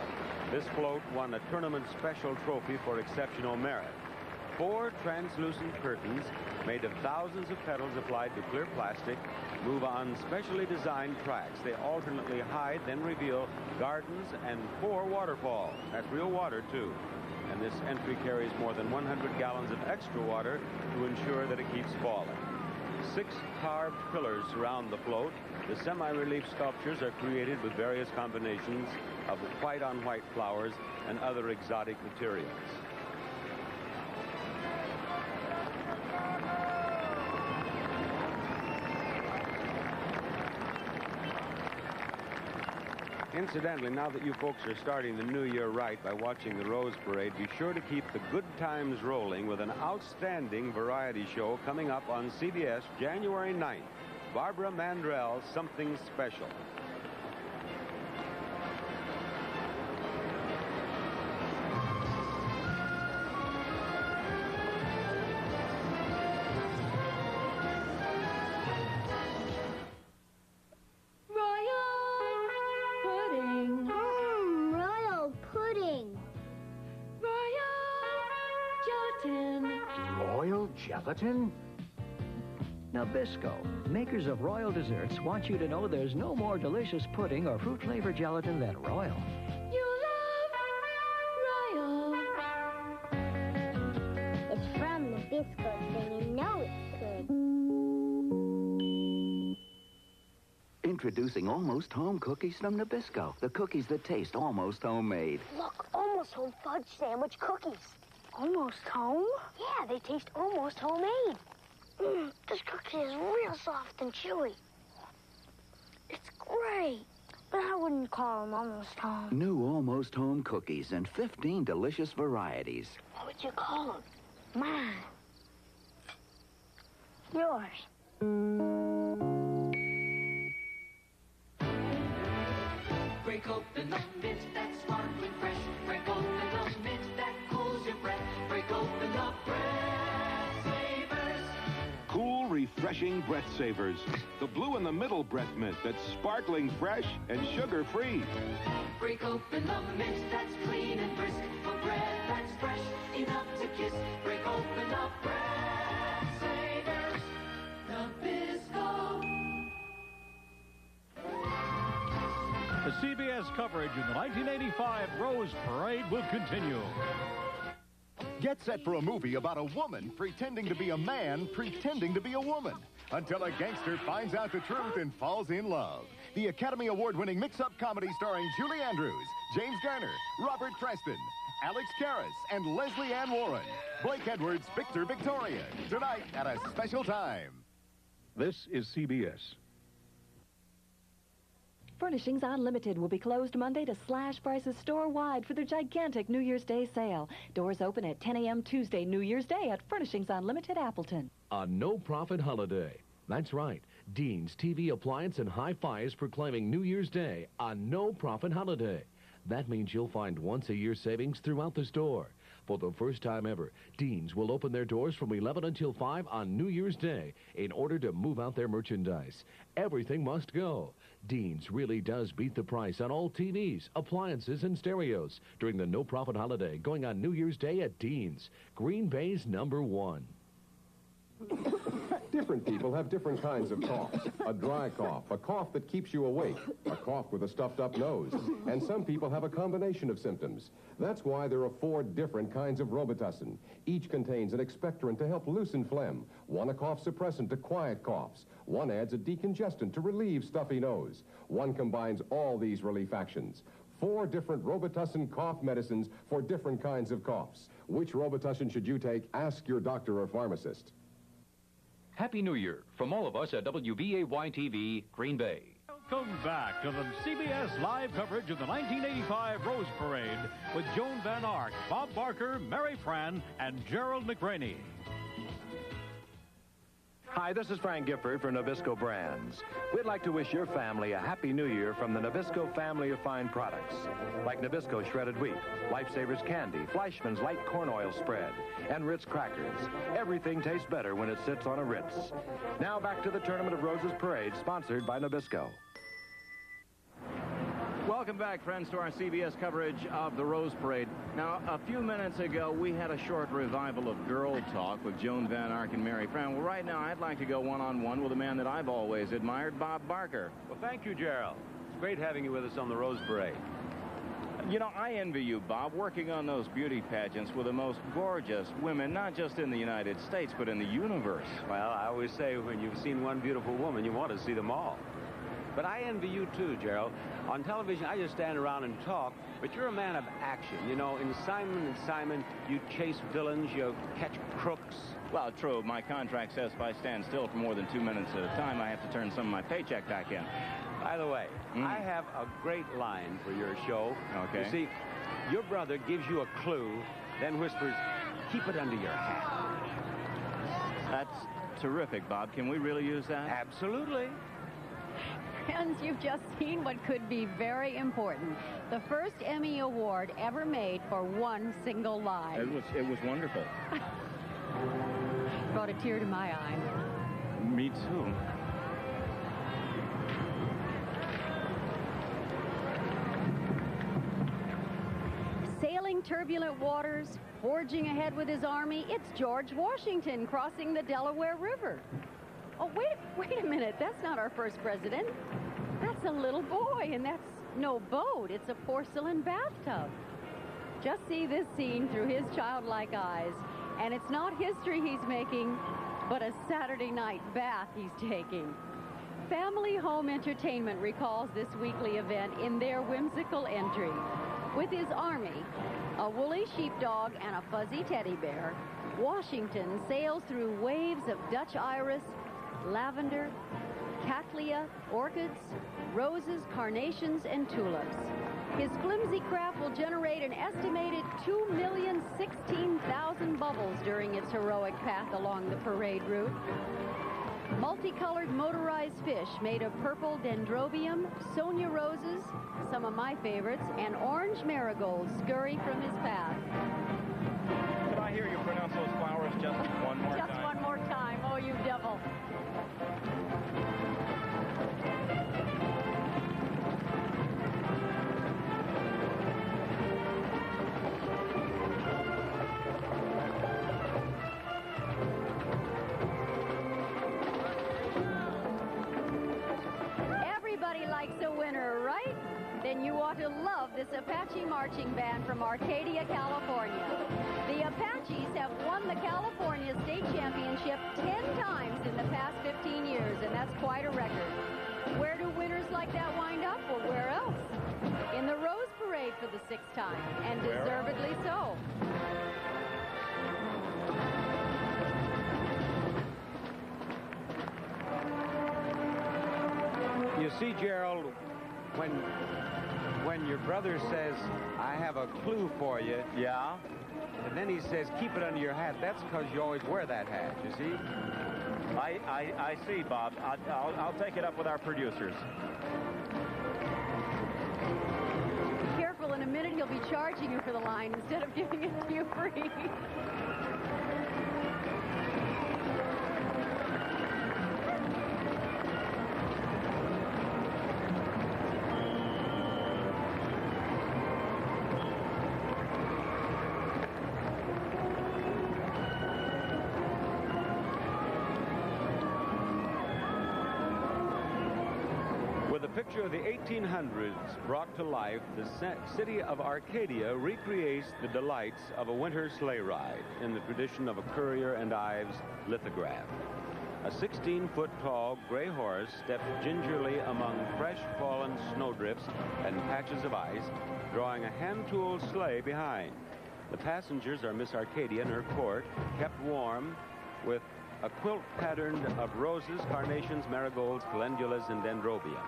This float won a tournament special trophy for exceptional merit. 4 translucent curtains made of thousands of petals applied to clear plastic move on specially designed tracks. They alternately hide, then reveal gardens and 4 waterfalls. That's real water, too. And this entry carries more than 100 gallons of extra water to ensure that it keeps falling. 6 carved pillars surround the float. The semi-relief sculptures are created with various combinations of white-on-white flowers and other exotic materials. Incidentally, now that you folks are starting the new year right by watching the Rose Parade, be sure to keep the good times rolling with an outstanding variety show coming up on CBS January 9th. Barbara Mandrell's Something Special. Gelatin? Nabisco, makers of Royal Desserts, want you to know there's no more delicious pudding or fruit-flavored gelatin than Royal. You love Royal. It's from Nabisco, so you know it's good. Introducing almost home cookies from Nabisco, the cookies that taste almost homemade. Look, almost home fudge sandwich cookies. Almost home? Yeah, they taste almost homemade. This cookie is real soft and chewy. It's great, but I wouldn't call them almost home. New almost home cookies and 15 delicious varieties. What would you call them? Mine. Yours. Break open the mint that's sparkling fresh. Break open the mint that cools your breath. Break open the breath savers. Cool, refreshing breath savers. The blue in the middle breath mint that's sparkling fresh and sugar-free. Break open the mint that's clean and brisk. For bread that's fresh enough to kiss. Break open the breath savers. Nabisco. The CBS coverage in the 1985 Rose Parade will continue. Get set for a movie about a woman pretending to be a man pretending to be a woman until a gangster finds out the truth and falls in love. The Academy Award-winning mix-up comedy starring Julie Andrews, James Garner, Robert Preston, Alex Karras, and Leslie Ann Warren. Blake Edwards, Victor Victoria. Tonight at a special time. This is CBS. Furnishings Unlimited will be closed Monday to slash prices store-wide for their gigantic New Year's Day sale. Doors open at 10 a.m. Tuesday, New Year's Day at Furnishings Unlimited, Appleton. A no-profit holiday. That's right. Dean's TV Appliance and Hi-Fi is proclaiming New Year's Day a no-profit holiday. That means you'll find once-a-year savings throughout the store. For the first time ever, Dean's will open their doors from 11 until 5 on New Year's Day in order to move out their merchandise. Everything must go. Dean's really does beat the price on all TVs, appliances, and stereos during the no-profit holiday going on New Year's Day at Dean's, Green Bay's #1. Different people have different kinds of coughs. A dry cough, a cough that keeps you awake, a cough with a stuffed-up nose. And some people have a combination of symptoms. That's why there are 4 different kinds of Robitussin. Each contains an expectorant to help loosen phlegm, one a cough suppressant to quiet coughs, one adds a decongestant to relieve stuffy nose. One combines all these relief actions. 4 different Robitussin cough medicines for different kinds of coughs. Which Robitussin should you take? Ask your doctor or pharmacist. Happy New Year from all of us at WBAY-TV, Green Bay. Welcome back to the CBS live coverage of the 1985 Rose Parade with Joan Van Ark, Bob Barker, Mary Fran, and Gerald McRaney. Hi, this is Frank Gifford for Nabisco Brands. We'd like to wish your family a Happy New Year from the Nabisco family of fine products, like Nabisco Shredded Wheat, Lifesavers Candy, Fleischmann's Light Corn Oil Spread, and Ritz Crackers. Everything tastes better when it sits on a Ritz. Now back to the Tournament of Roses Parade, sponsored by Nabisco. Welcome back, friends, to our CBS coverage of the Rose Parade. Now, a few minutes ago, we had a short revival of Girl Talk with Joan Van Ark and Mary Fran. Well, right now, I'd like to go one-on-one with a man that I've always admired, Bob Barker. Well, thank you, Gerald. It's great having you with us on the Rose Parade. You know, I envy you, Bob, working on those beauty pageants with the most gorgeous women, not just in the United States, but in the universe. Well, I always say when you've seen one beautiful woman, you want to see them all. But I envy you, too, Gerald. On television, I just stand around and talk, but you're a man of action. You know, in Simon & Simon, you chase villains, you catch crooks. Well, true. My contract says if I stand still for more than 2 minutes at a time, I have to turn some of my paycheck back in. By the way, I have a great line for your show. Okay. You see, your brother gives you a clue, then whispers, keep it under your hat. That's terrific, Bob. Can we really use that? Absolutely. Friends, you've just seen what could be very important. The first Emmy Award ever made for one single line. It was wonderful. Brought a tear to my eye. Me too. Sailing turbulent waters, forging ahead with his army, it's George Washington crossing the Delaware River. Oh, wait a minute. That's not our first president. That's a little boy, and that's no boat. It's a porcelain bathtub. Just see this scene through his childlike eyes. And it's not history he's making, but a Saturday night bath he's taking. Family Home Entertainment recalls this weekly event in their whimsical entry. With his army, a woolly sheepdog, and a fuzzy teddy bear, Washington sails through waves of Dutch iris, lavender, cattleya, orchids, roses, carnations, and tulips. His flimsy craft will generate an estimated 2,016,000 bubbles during its heroic path along the parade route. Multicolored motorized fish made of purple dendrobium, Sonia roses, some of my favorites, and orange marigolds scurry from his path. Could I hear you pronounce those flowers just one more time? Just one more time. Oh, you devil. Everybody likes a winner, right? Then you ought to love this Apache marching band from Arcadia, California. The Apaches have won the California State Championship 10 times in the past 15 years, and that's quite a record. Where do winners like that wind up? Well, where else? In the Rose Parade for the 6th time, and deservedly so. You see, Gerald, when your brother says, I have a clue for you. Yeah? And then he says, keep it under your hat. That's because you always wear that hat, you see? I see, Bob. I'll take it up with our producers. Be careful, in a minute he'll be charging you for the line instead of giving it to you free. Picture of the 1800s brought to life, the city of Arcadia recreates the delights of a winter sleigh ride in the tradition of a Currier and Ives lithograph. A 16-foot tall gray horse steps gingerly among fresh fallen snowdrifts and patches of ice, drawing a hand-tooled sleigh behind. The passengers are Miss Arcadia and her court, kept warm with a quilt patterned of roses, carnations, marigolds, calendulas, and dendrobium.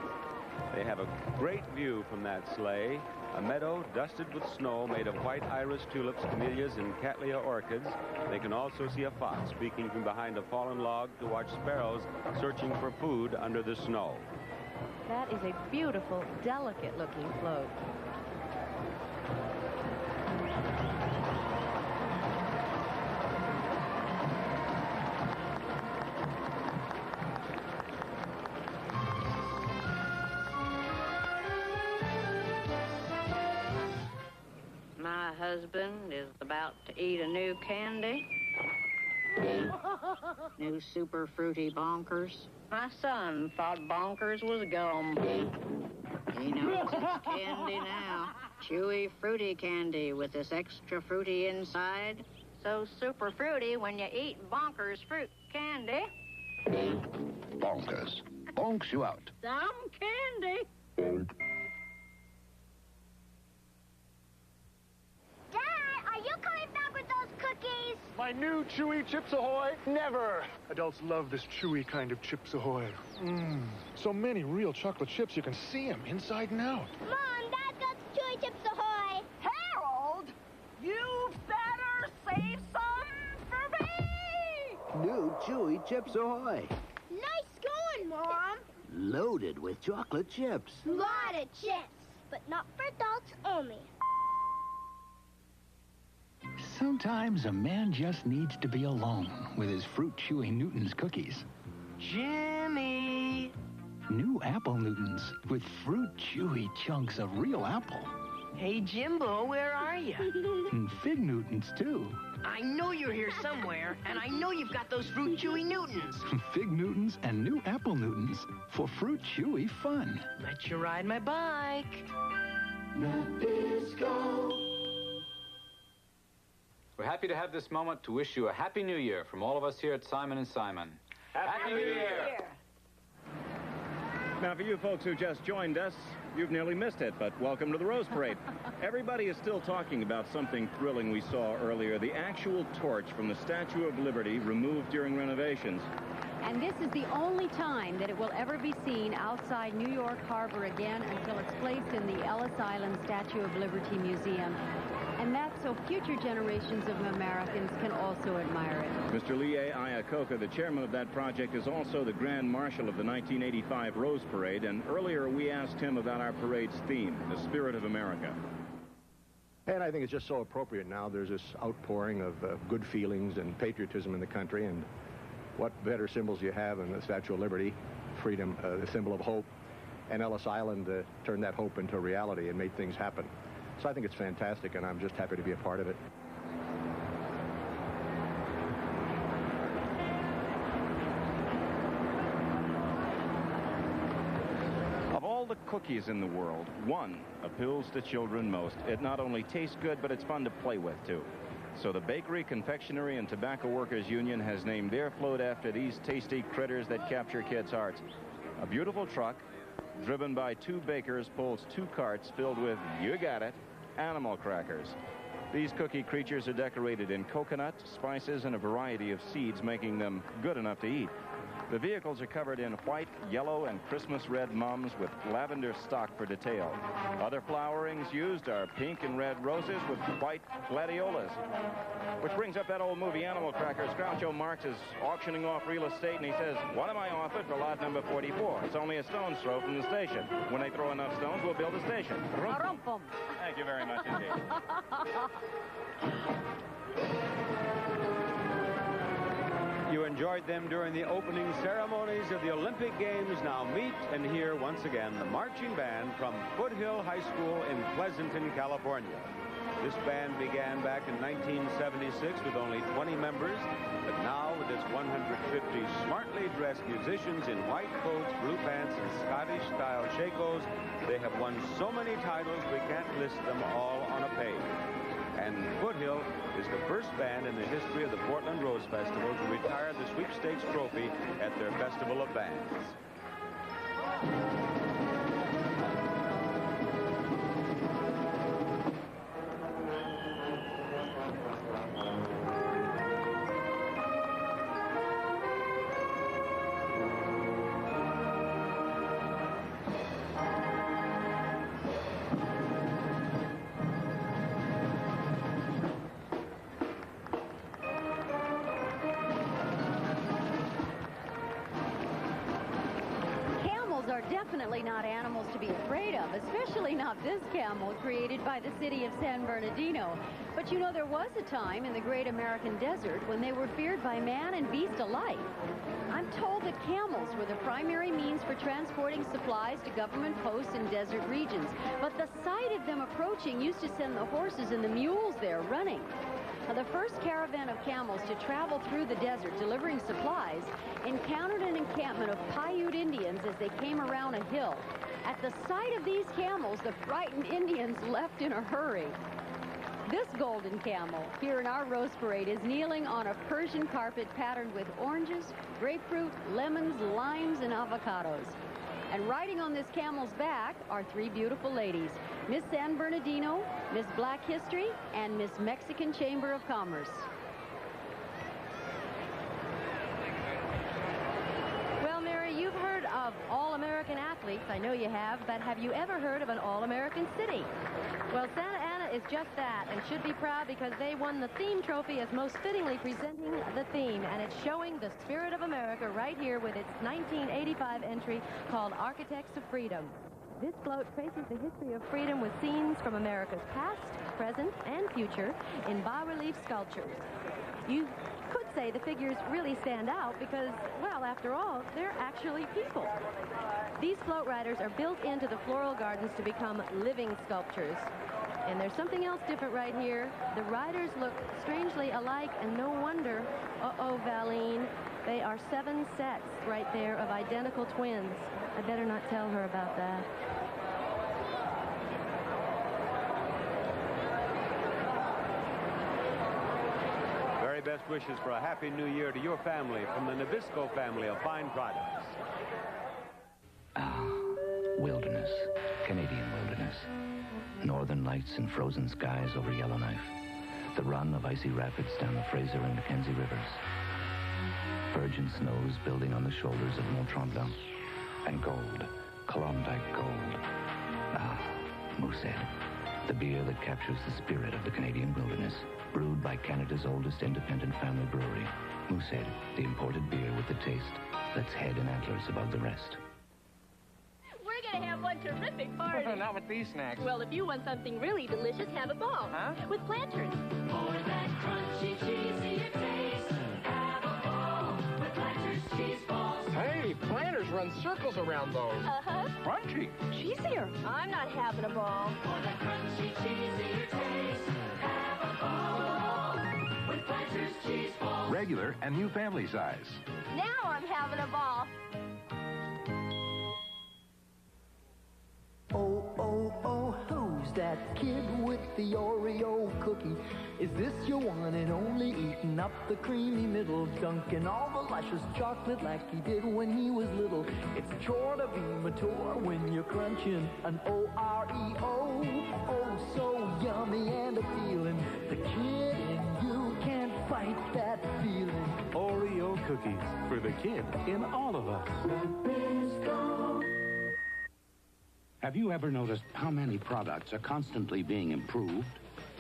They have a great view from that sleigh, a meadow dusted with snow made of white iris tulips, camellias, and cattleya orchids. They can also see a fox peeking from behind a fallen log to watch sparrows searching for food under the snow. That is a beautiful, delicate-looking float. My husband is about to eat a new candy. New super fruity bonkers. My son thought bonkers was gum. He knows it's candy now. Chewy fruity candy with this extra fruity inside. So super fruity when you eat bonkers fruit candy. Bonkers. Bonks you out. Some candy. Are you coming back with those cookies? My new Chewy Chips Ahoy? Never! Adults love this chewy kind of Chips Ahoy. So many real chocolate chips, you can see them inside and out. Mom, Dad got Chewy Chips Ahoy. Harold, you better save some for me! New Chewy Chips Ahoy. Nice going, Mom. Loaded with chocolate chips. Lot of chips, but not for adults only. Sometimes a man just needs to be alone with his Fruit Chewy Newton's cookies. Jimmy! New Apple Newtons with Fruit Chewy chunks of real apple. Hey, Jimbo, where are you? And Fig Newtons, too. I know you're here somewhere, and I know you've got those Fruit Chewy Newtons. Fig Newtons and new Apple Newtons for Fruit Chewy fun. Let you ride my bike. We're happy to have this moment to wish you a Happy New Year from all of us here at Simon & Simon. Happy New Year! Now, for you folks who just joined us, you've nearly missed it, but welcome to the Rose Parade. Everybody is still talking about something thrilling we saw earlier, the actual torch from the Statue of Liberty removed during renovations. And this is the only time that it will ever be seen outside New York Harbor again until it's placed in the Ellis Island Statue of Liberty Museum. And that's so future generations of Americans can also admire it. Mr. Lee A. Iacocca, the chairman of that project, is also the Grand Marshal of the 1985 Rose Parade, and earlier we asked him about our parade's theme, the spirit of America. And I think it's just so appropriate now. There's this outpouring of good feelings and patriotism in the country, and what better symbols you have in the Statue of Liberty, freedom, the symbol of hope, and Ellis Island turned that hope into reality and made things happen. So I think it's fantastic, and I'm just happy to be a part of it. Of all the cookies in the world, one appeals to children most. It not only tastes good, but it's fun to play with, too. So the Bakery, Confectionery, and Tobacco Workers Union has named their float after these tasty critters that capture kids' hearts. A beautiful truck, driven by two bakers, pulls two carts filled with, you got it, animal crackers. These cookie creatures are decorated in coconut, spices, and a variety of seeds, making them good enough to eat. The vehicles are covered in white, yellow, and Christmas red mums with lavender stock for detail. Other flowerings used are pink and red roses with white gladiolas. Which brings up that old movie Animal Crackers. Groucho Marx is auctioning off real estate, and he says, "What am I offered for lot number 44? It's only a stone's throw from the station. When they throw enough stones, we'll build a station." Thank you very much indeed. You enjoyed them during the opening ceremonies of the Olympic Games. Now meet and hear once again the marching band from Foothill High School in Pleasanton, California. This band began back in 1976 with only 20 members, but now with its 150 smartly dressed musicians in white coats, blue pants, and Scottish-style shakos, they have won so many titles we can't list them all on a page. And Foothill is the first band in the history of the Portland Rose Festival to retire the sweepstakes trophy at their Festival of Bands. Definitely not animals to be afraid of, especially not this camel created by the city of San Bernardino. But you know, there was a time in the great American desert when they were feared by man and beast alike. I'm told that camels were the primary means for transporting supplies to government posts in desert regions. But the sight of them approaching used to send the horses and the mules there running. Now, the first caravan of camels to travel through the desert delivering supplies encountered an encampment of Paiute Indians as they came around a hill. At the sight of these camels, the frightened Indians left in a hurry. This golden camel here in our Rose Parade is kneeling on a Persian carpet patterned with oranges, grapefruit, lemons, limes, and avocados. And riding on this camel's back are three beautiful ladies, Miss San Bernardino, Miss Black History, and Miss Mexican Chamber of Commerce. Well, Mary, you've heard of all-American athletes. I know you have, but have you ever heard of an all-American city? Well, Santa Ana is just that and should be proud because they won the theme trophy as most fittingly presenting the theme, and it's showing the spirit of America right here with its 1985 entry called Architects of Freedom. This float traces the history of freedom with scenes from America's past, present, and future in bas-relief sculptures. You could say the figures really stand out because, well, after all, they're actually people. These float riders are built into the floral gardens to become living sculptures. And there's something else different right here. The riders look strangely alike, and no wonder. Uh-oh, Valine. They are 7 sets right there of identical twins. I better not tell her about that. Very best wishes for a happy new year to your family from the Nabisco family of fine products. Wilderness. Canadian wilderness. Northern lights and frozen skies over Yellowknife. The run of icy rapids down the Fraser and Mackenzie rivers. Virgin snows building on the shoulders of Mont Tremblant. And gold. Klondike gold. Moosehead. The beer that captures the spirit of the Canadian wilderness. Brewed by Canada's oldest independent family brewery. Moosehead, the imported beer with the taste that's head and antlers above the rest. We're going to have one terrific party. Not with these snacks. Well, if you want something really delicious, have a ball. Huh? With Planters. For that crunchy, cheesy taste, have a ball with Planters cheese balls. Hey, Planters run circles around those. Uh-huh. Crunchy. Cheesier. I'm not having a ball. For that crunchy, cheesy taste, have a ball with Planters cheese balls. Regular and new family size. Now I'm having a ball. Oh, oh, oh, who's that kid with the Oreo cookie? Is this your one and only, eating up the creamy middle, dunking all the luscious chocolate like he did when he was little? It's a chore to be mature when you're crunching an Oreo. Oh, so yummy and appealing. kid in all of us. Have you ever noticed how many products are constantly being improved?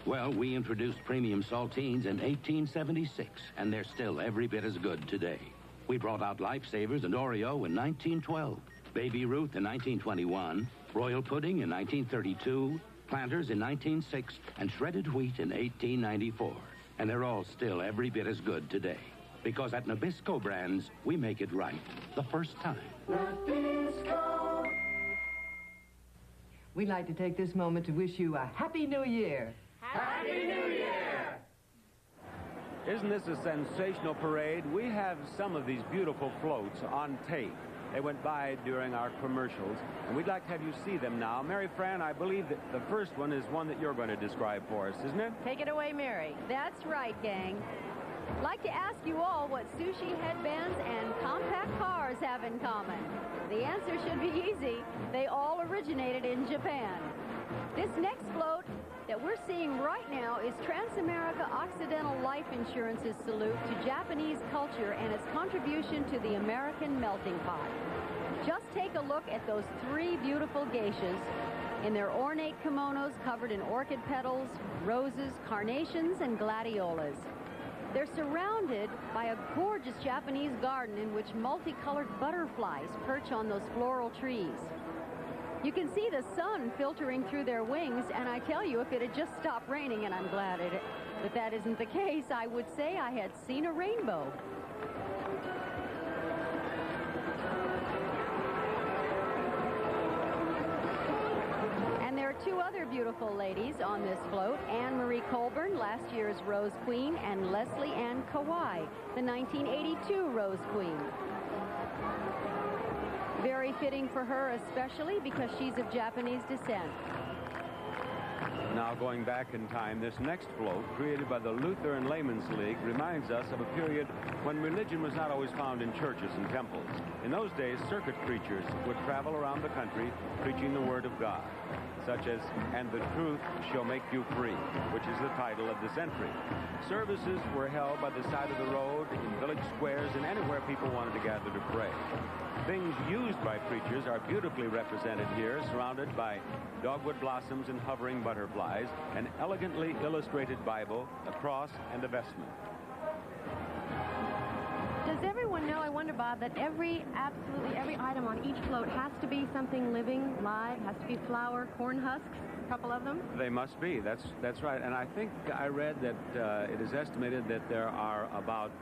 Well, we introduced premium saltines in 1876, and they're still every bit as good today. We brought out Lifesavers and Oreo in 1912, Baby Ruth in 1921, Royal Pudding in 1932, Planters in 1906, and Shredded Wheat in 1894. And they're all still every bit as good today. Because at Nabisco Brands, we make it right the first time. Nabisco. We'd like to take this moment to wish you a Happy New Year. Happy New Year! Isn't this a sensational parade? We have some of these beautiful floats on tape. They went by during our commercials, and we'd like to have you see them now. Mary Fran, I believe that the first one is one that you're going to describe for us, isn't it? Take it away, Mary. That's right, gang. I'd like to ask you all what sushi headbands and compact cars have in common. The answer should be easy. They all originated in Japan. This next float that we're seeing right now is Transamerica Occidental Life Insurance's salute to Japanese culture and its contribution to the American melting pot. Just take a look at those three beautiful geishas in their ornate kimonos covered in orchid petals, roses, carnations, and gladiolas. They're surrounded by a gorgeous Japanese garden in which multicolored butterflies perch on those floral trees. You can see the sun filtering through their wings, and I tell you, if it had just stopped raining, and I'm glad that isn't the case, I would say I had seen a rainbow. And there are two other beautiful ladies on this float, Anne Marie Colburn, last year's Rose Queen, and Leslie Ann Kawai, the 1982 Rose Queen. Very fitting for her, especially because she's of Japanese descent. Now, going back in time, this next float, created by the Lutheran Laymen's League, reminds us of a period when religion was not always found in churches and temples. In those days, circuit preachers would travel around the country preaching the Word of God, such as, "And the Truth Shall Make You Free," which is the title of this entry. Services were held by the side of the road, in village squares, and anywhere people wanted to gather to pray. Things used by preachers are beautifully represented here, surrounded by dogwood blossoms and hovering butterflies, an elegantly illustrated Bible, a cross, and a vestment. Does everyone know, I wonder, Bob, that absolutely every item on each float has to be something living, live, has to be flour, corn husks, a couple of them? They must be. That's right. And I think I read that it is estimated that there are about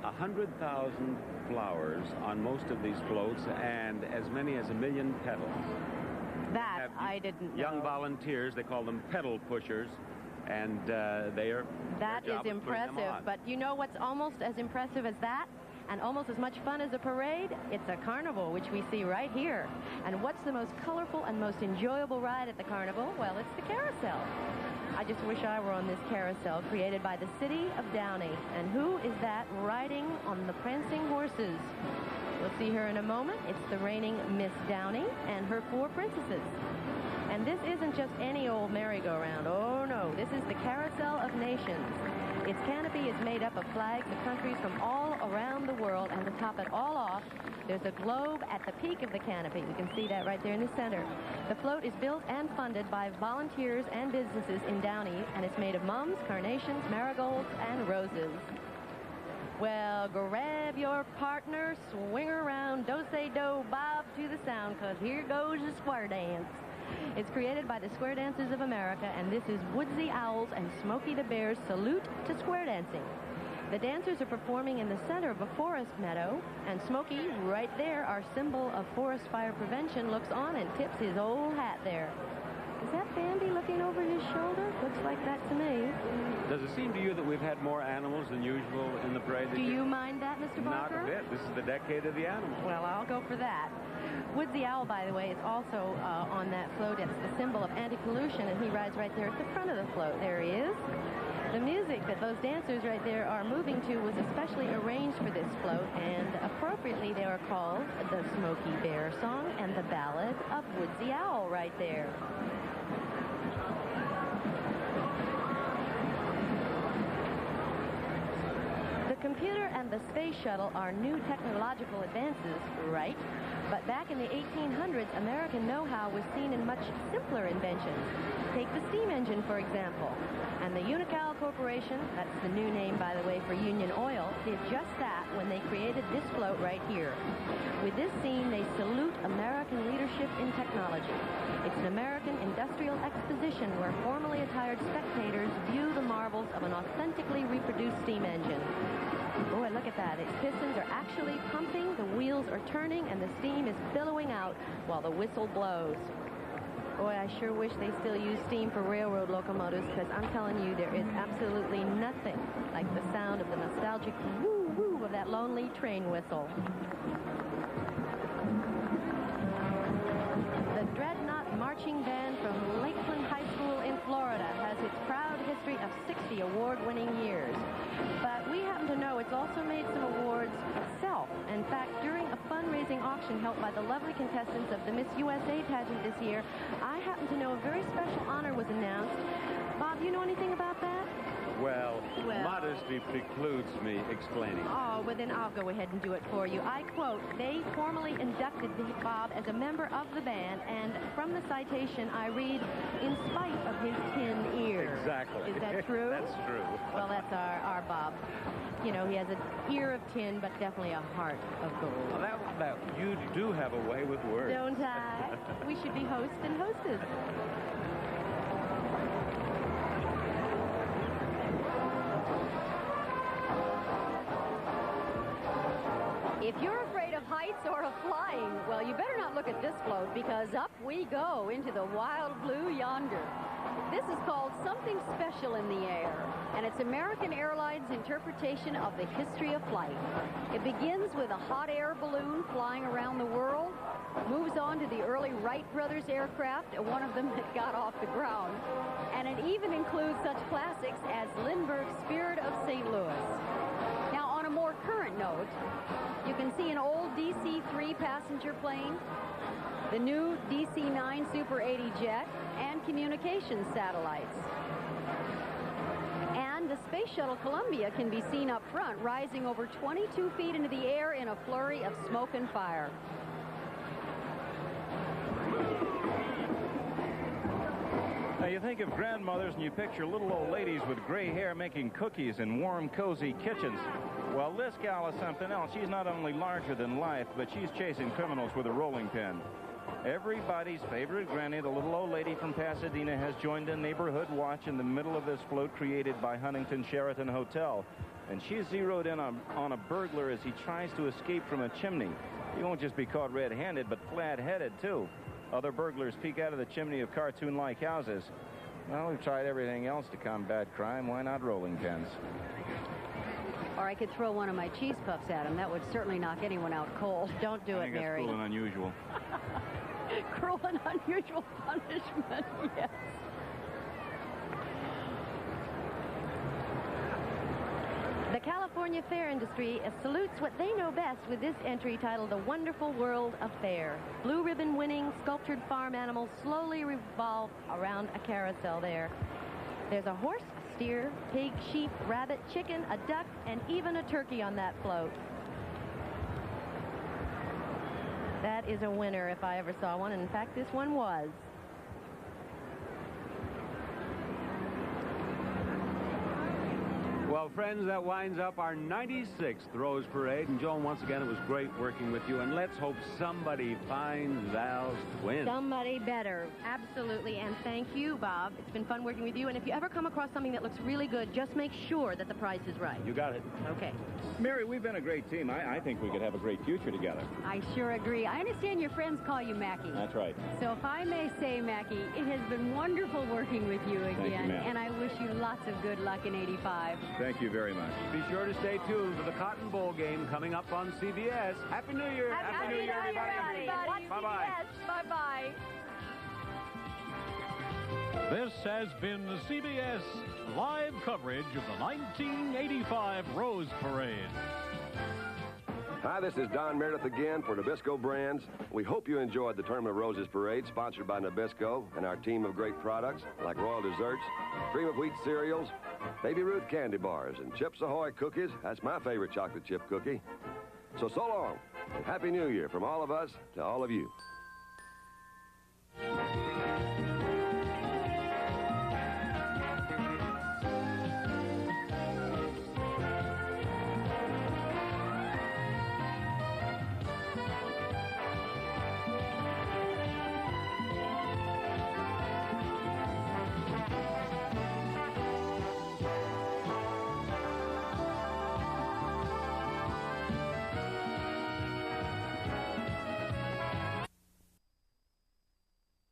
100,000 flowers on most of these floats and as many as 1 million petals. That I didn't know. Young volunteers, they call them pedal pushers, and they are... That is impressive, but you know what's almost as impressive as that? And almost as much fun as a parade? It's a carnival, which we see right here. And what's the most colorful and most enjoyable ride at the carnival? Well, it's the carousel. I just wish I were on this carousel created by the city of Downey. And who is that riding on the prancing horses? We'll see her in a moment. It's the reigning Miss Downey and her 4 princesses. And this isn't just any old merry-go-round. Oh, no. This is the Carousel of Nations. Its canopy is made up of flags of countries from all around the world, and to top it all off, there's a globe at the peak of the canopy. We can see that right there in the center. The float is built and funded by volunteers and businesses in Downey, and it's made of mums, carnations, marigolds, and roses. Well, grab your partner, swing around, do-say-do, bob to the sound, because here goes the square dance. It's created by the Square Dancers of America, and this is Woodsy Owl's and Smokey the Bear's salute to square dancing. The dancers are performing in the center of a forest meadow, and Smokey, right there, our symbol of forest fire prevention, looks on and tips his old hat there. Is that Bambi looking over his shoulder? Looks like that to me. Does it seem to you that we've had more animals than usual in the parade? Do you mind that, Mr. Barker? Not a bit. This is the decade of the animals. Well, I'll go for that. Woodsy Owl, by the way, is also on that float. It's the symbol of anti-pollution, and he rides right there at the front of the float. There he is. The music that those dancers right there are moving to was especially arranged for this float, and appropriately they are called the Smokey Bear Song and the Ballad of Woodsy Owl right there. The computer and the space shuttle are new technological advances, right? But back in the 1800s, American know-how was seen in much simpler inventions. Take the steam engine, for example. And the Unocal Corporation, that's the new name, by the way, for Union Oil, did just that when they created this float right here. With this scene, they salute American leadership in technology. It's an American industrial exposition where formally attired spectators view the marvels of an authentically reproduced steam engine. Boy, look at that. Its pistons are actually pumping, the wheels are turning, and the steam is billowing out while the whistle blows. Boy, I sure wish they still use steam for railroad locomotives, because I'm telling you, there is absolutely nothing like the sound of the nostalgic woo-woo of that lonely train whistle. The Dreadnought Marching Band from Lakeland High School in Florida has its proud history of 60 award-winning years. But we happen to know it's also made some awards itself. In fact, during a fundraising auction held by the lovely contestants of the Miss USA pageant this year, I happen to know a very special honor was announced. Bob, you know anything about that? Well, modesty precludes me explaining. Oh, well, then I'll go ahead and do it for you. I quote, they formally inducted Bob as a member of the band, and from the citation, I read, in spite of his tin ear. Exactly. Is that true? That's true. Well, that's our Bob. You know, he has an ear of tin, but definitely a heart of gold. Well, you do have a way with words. Don't I? We should be host and hostess. If you're afraid of heights or of flying, well, you better not look at this float, because up we go into the wild blue yonder. This is called Something Special in the Air, and it's American Airlines' interpretation of the history of flight. It begins with a hot air balloon flying around the world, moves on to the early Wright brothers aircraft, one of them that got off the ground, and it even includes such classics as Lindbergh's Spirit of St. Louis. Now, on a more current note, you can see an old DC-3 passenger plane, the new DC-9 Super 80 jet, and communications satellites. And the Space Shuttle Columbia can be seen up front, rising over 22 feet into the air in a flurry of smoke and fire. Now, you think of grandmothers and you picture little old ladies with gray hair making cookies in warm, cozy kitchens. Well, this gal is something else. She's not only larger than life, but she's chasing criminals with a rolling pin. Everybody's favorite granny, the little old lady from Pasadena, has joined a neighborhood watch in the middle of this float created by Huntington Sheraton Hotel. And she's zeroed in on a burglar as he tries to escape from a chimney. He won't just be caught red-handed, but flat-headed, too. Other burglars peek out of the chimney of cartoon-like houses. Well, we've tried everything else to combat crime. Why not rolling pins? Or I could throw one of my cheese puffs at him. That would certainly knock anyone out cold. Don't do it, Mary. I think that's cruel and unusual. Cruel and unusual punishment, yes. The California fair industry salutes what they know best with this entry titled The Wonderful World of Fair. Blue ribbon winning sculptured farm animals slowly revolve around a carousel there. There's a horse, steer, pig, sheep, rabbit, chicken, a duck, and even a turkey on that float. That is a winner if I ever saw one, and in fact this one was. Well, friends, that winds up our 96th Rose Parade. And Joan, once again, it was great working with you. And let's hope somebody finds Val's twin. Somebody better. Absolutely. And thank you, Bob. It's been fun working with you. And if you ever come across something that looks really good, just make sure that the price is right. You got it. Okay. Mary, we've been a great team. I think we could have a great future together. I sure agree. I understand your friends call you Mackie. That's right. So if I may say, Mackie, it has been wonderful working with you again. Thank you, ma'am. And I wish you lots of good luck in '85. Thank you very much. Be sure to stay tuned for the Cotton Bowl game coming up on CBS. Happy New Year. Happy New Year, everybody. Bye-bye. Bye-bye. This has been the CBS live coverage of the 1985 Rose Parade. Hi, this is Don Meredith again for Nabisco Brands. We hope you enjoyed the Tournament of Roses Parade sponsored by Nabisco and our team of great products like Royal Desserts, Cream of Wheat cereals, Baby Ruth candy bars, and Chips Ahoy cookies. That's my favorite chocolate chip cookie. So long, and Happy New Year from all of us to all of you.